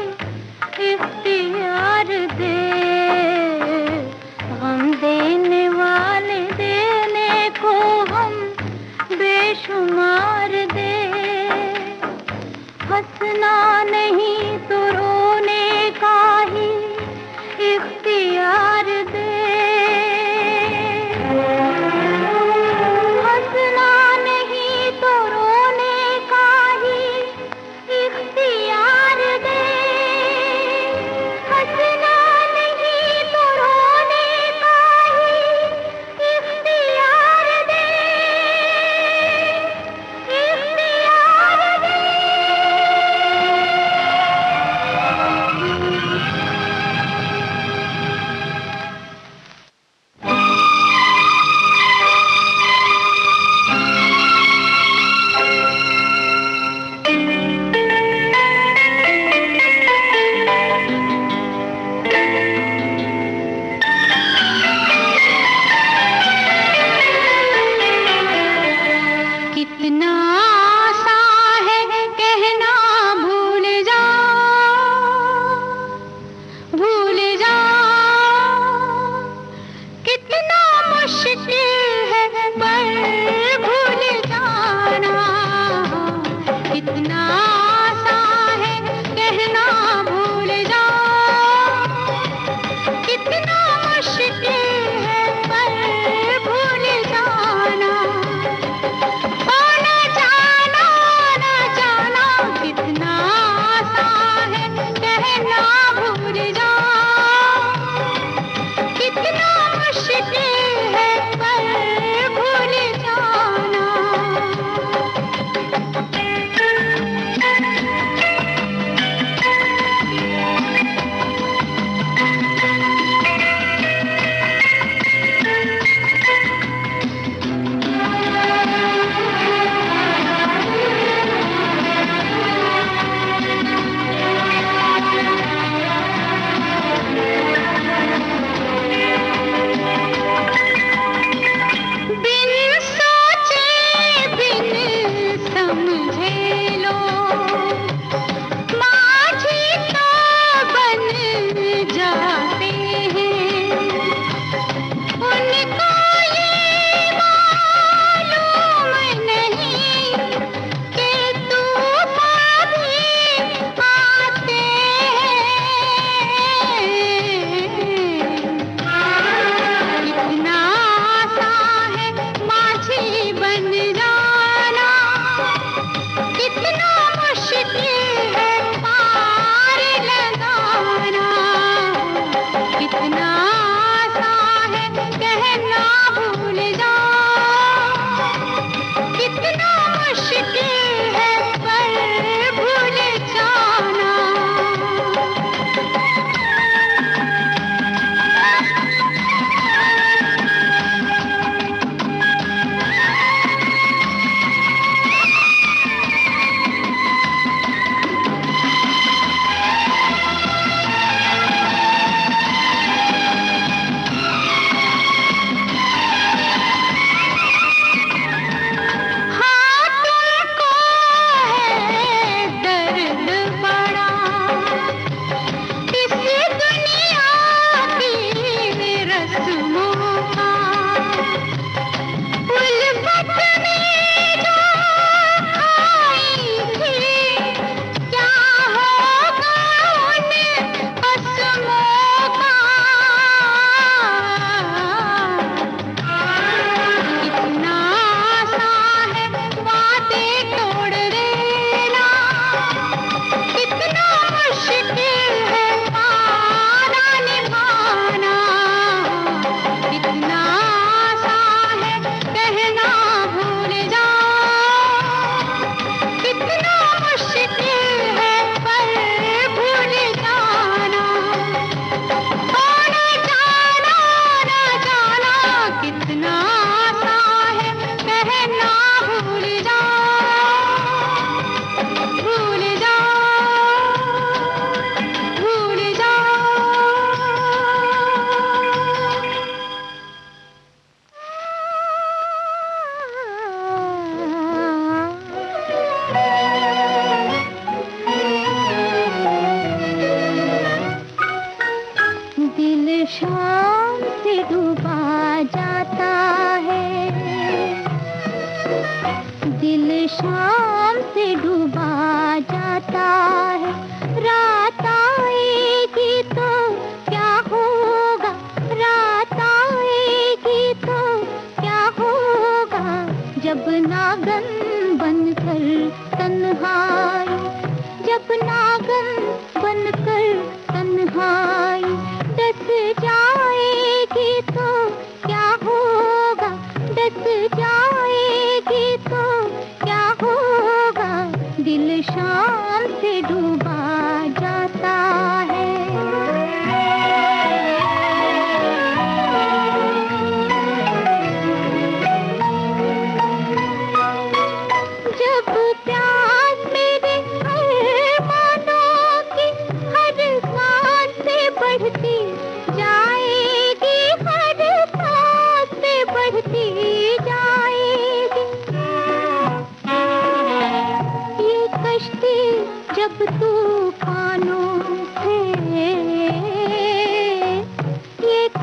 इख्तियार दे, गम देने वाले देने को हम बेशुमार दे, हंसना नहीं तो रोने का ही इख्तियार दे।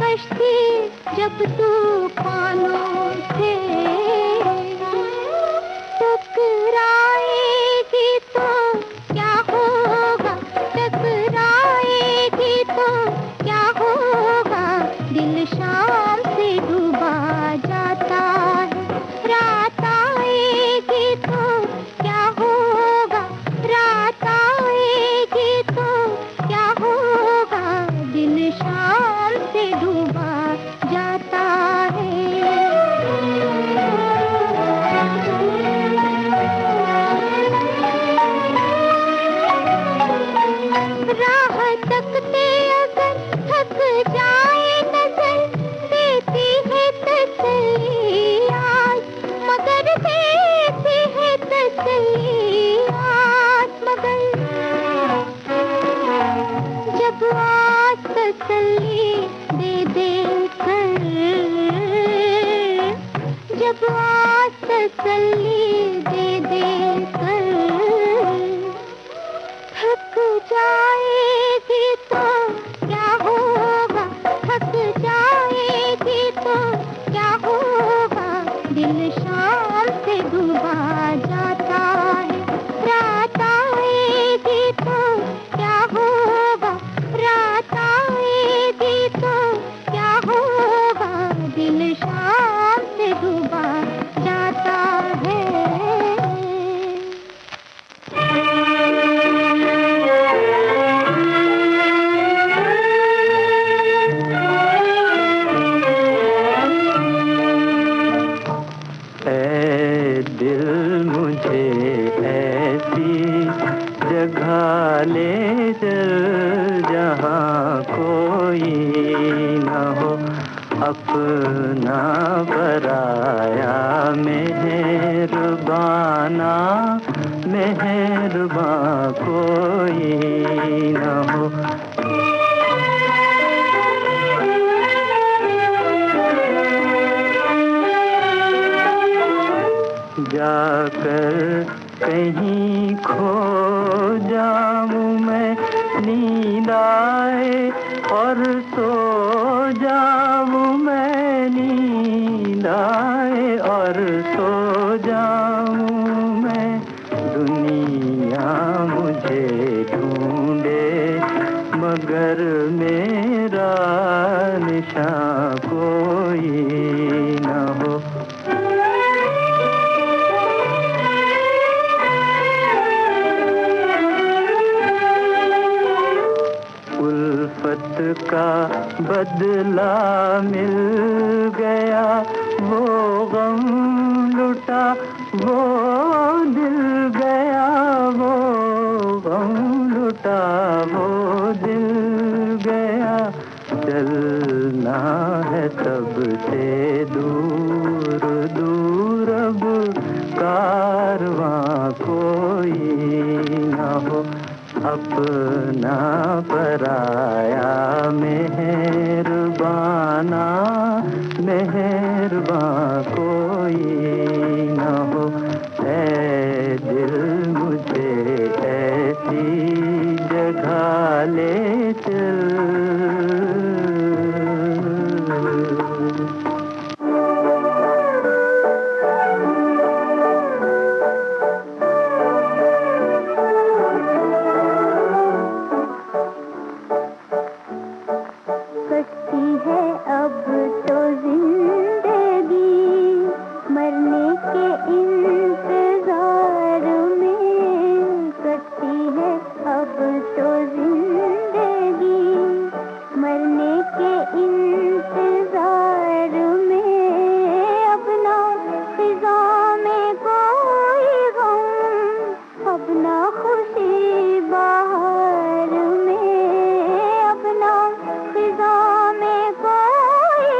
कश्ती जब तूफानों से टकराएगी तो क्या होगा, टकराएगी तो क्या होगा, दिल शाम से डूबा जाता है, रात आएगी तो क्या होगा, रात आएगी तो क्या होगा, दिल शाम से डूबा जाता है। राह तकते अगर थक जाए नजर, देती है तसल्ली आज, मगर देती है तसल्ली आज, मगर जब आज तसल्ली दे दे कर, जब आज तसल्ली दे दे कर थक जाएगी तो क्या होगा, थक जाएगी तो क्या होगा, दिल शाम से डूबा जाता है, रात आएगी तो क्या होगा, रात आएगी तो क्या होगा, दिल शाम से डूबा जाता है। जगह ले चल जहाँ कोई न हो, अपना पराया मेहरबाना, मेहरबान कोई न हो। जाकर कहीं खो जाऊं मैं, नींद आए और सो जाऊं मैं, नींद आए और सो जाऊं मैं, दुनिया मुझे ढूंढे मगर मेरा निशान कोई न हो। उल्फत का बदला मिल गया, वो गम लुटा वो दिल गया, वो गम लुटा वो दिल गया, चलना है सबसे दूर दूर, अब कारवां कोई न हो, अपना पराया मेहरबाना, मेहरबान कोई न हो। ऐ दिल मुझे ऐसी जगह ले चल। कोई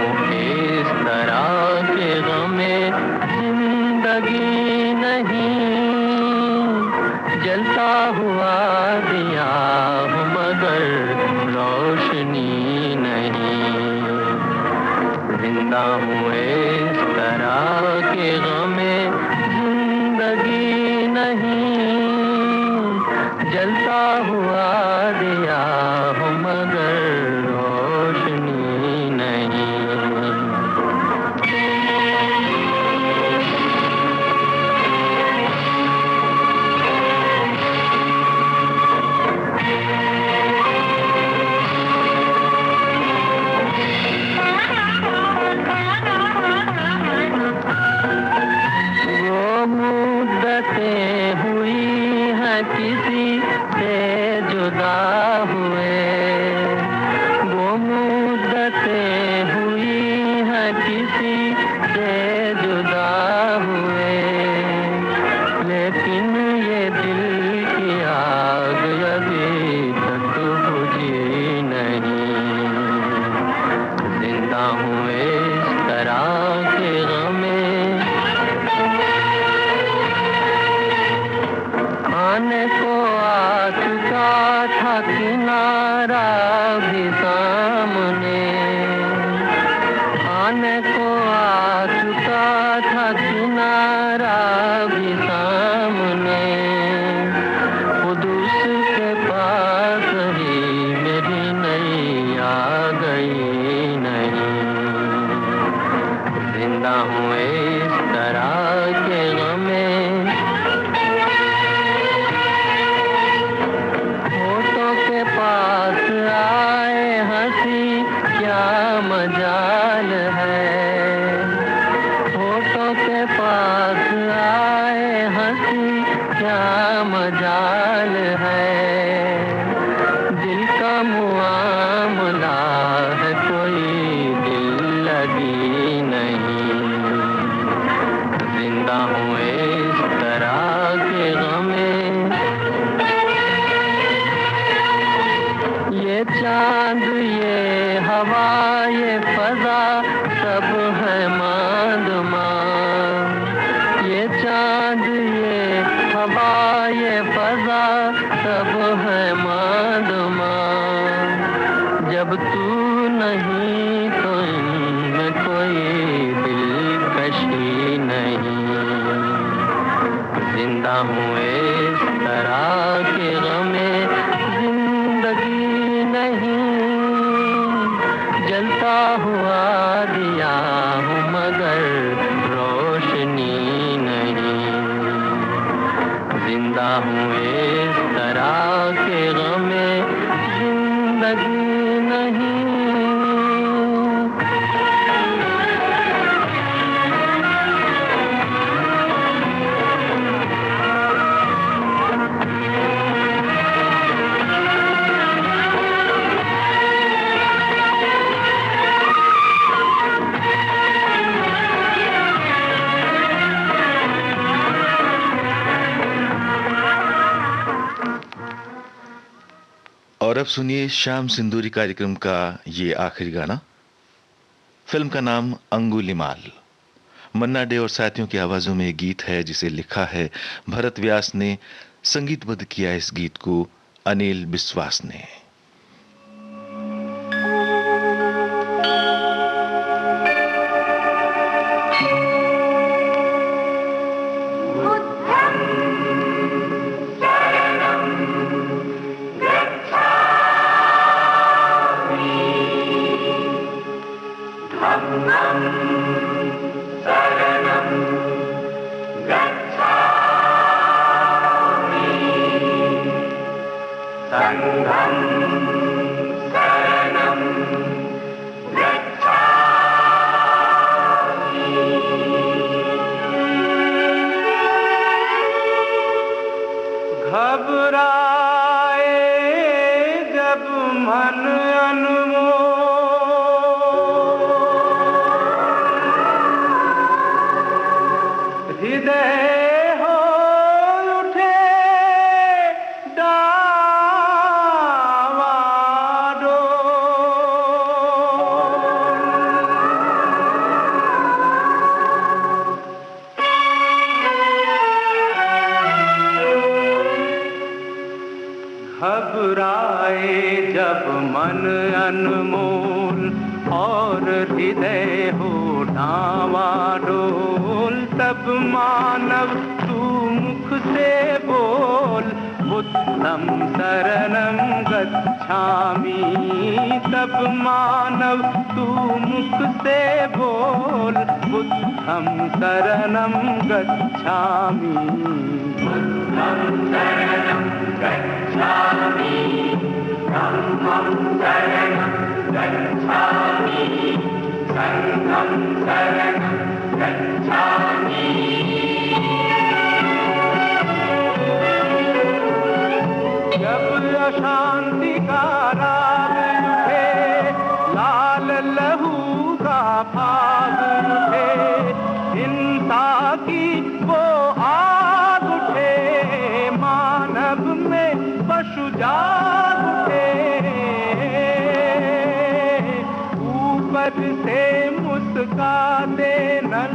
हूँ इस तरह के गमे जिंदगी नहीं, जलता हुआ दिया हूँ मगर रोशनी नहीं। जिंदा हूँ इस तरह के गमे जिंदगी नहीं, जलता हुआ दिया हूँ मगर रोशनी नहीं। वो मुद्दतें हुई हैं किसी से जुदा हुए, वो मुद्दतें हुई हैं किसी से जुदा हुए, लेकिन ये दिल की आग अभी तक बुझी नहीं। जिंदा हूँ इस तरह के गमे, आने को आ चुका था किनारा भी सामने, आने को आ चुका था किनारा भी सामने, खुद उसके पास ही मेरी नैया गई नहीं। जिंदा हूँ इस तरह के गमे, पास आए हंसी क्या मजाल है, होठों के पास आए हंसी क्या मजाल है, दिल का मुआमला है कोई दिल लगी नहीं। जिंदा हूँ इस तरह के गमे, ये चांद ये हवा ये फजा सब है मांद मांद, ये चांद ये हवा ये फजा सब है मांद मांद, जब तू नहीं तो इनमें कोई दिलकशी नहीं। जिंदा हूँ इस तरह के गमे जिंदगी नहीं, जलता हुआ दिया हूँ मगर रोशनी नहीं। जिंदा हूँ इस तरह के गमे जिंदगी नहीं। और अब सुनिए श्याम सिंदूरी कार्यक्रम का ये आखिरी गाना। फिल्म का नाम अंगुलीमाल। मन्ना डे और साथियों की आवाजों में एक गीत है जिसे लिखा है भरत व्यास ने, संगीतबद्ध किया इस गीत को अनिल बिस्वास ने। मन अनमोल और हृदय हो डावाडोल, तब मानव तू मुख से बोल बुद्धं शरणं गच्छामि। तब मानव तू मुख से बोल बुद्धं शरणं गच्छामि। बुद्धं शरणं गच्छामि, धम्मं शरणं गच्छामि, संघं शरणं गच्छामि। जब अशांति का राग उठे, लाल लहू का भाग उठे, हिंसा की वो आग उठे, मानव में पशु जाग उठे। ऊपर से मुस्का दे नल,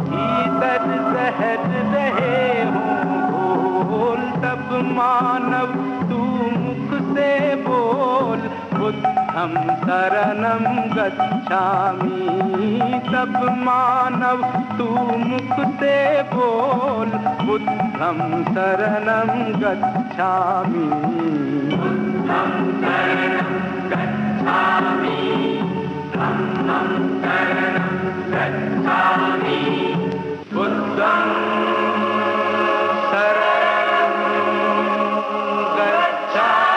भीतर जहर रहे हों घोल, तब मानव तू मुख से बोल बुद्धं शरणं गच्छामि। तब मानव तू मुख से बोल बुद्धं शरणं गच्छामि। बुद्धं शरणं गच्छामि, धम्मं शरणं गच्छामि, बुद्धं शरणं गच्छामि।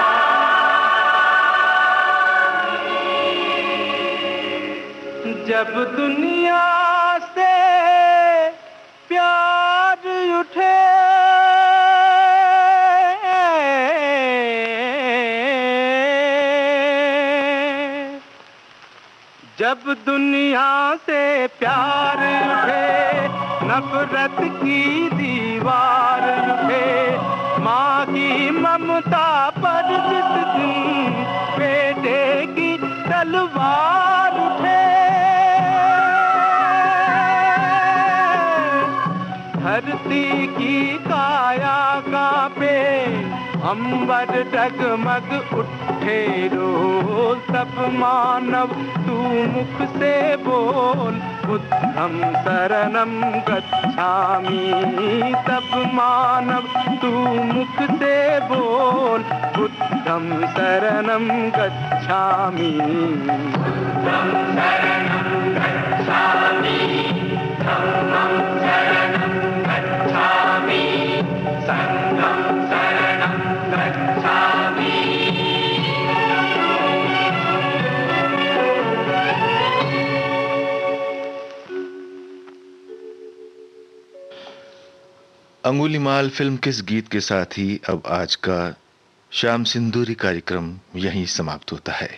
जब दुनिया से प्यार उठे, जब दुनिया से प्यार उठे, नफरत की दीवार उठे, माँ की ममता पर जिस दिन बेटे की तलवार उठे, धरती की काया कांपे, अंबर डगमग उठे रोल, तब मानव तू मुख से बोल बुद्धं शरणं गच्छामि। तब मानव तू मुख से बोल बुद्धं शरणं गच्छामि। बुद्धं शरणं गच्छामि, धम्मं शरणं गच्छामि, संघं शरणं गच्छामि। अंगुलीमाल फिल्म के इस गीत के साथ ही अब आज का श्याम सिंदूरी कार्यक्रम यहीं समाप्त होता है।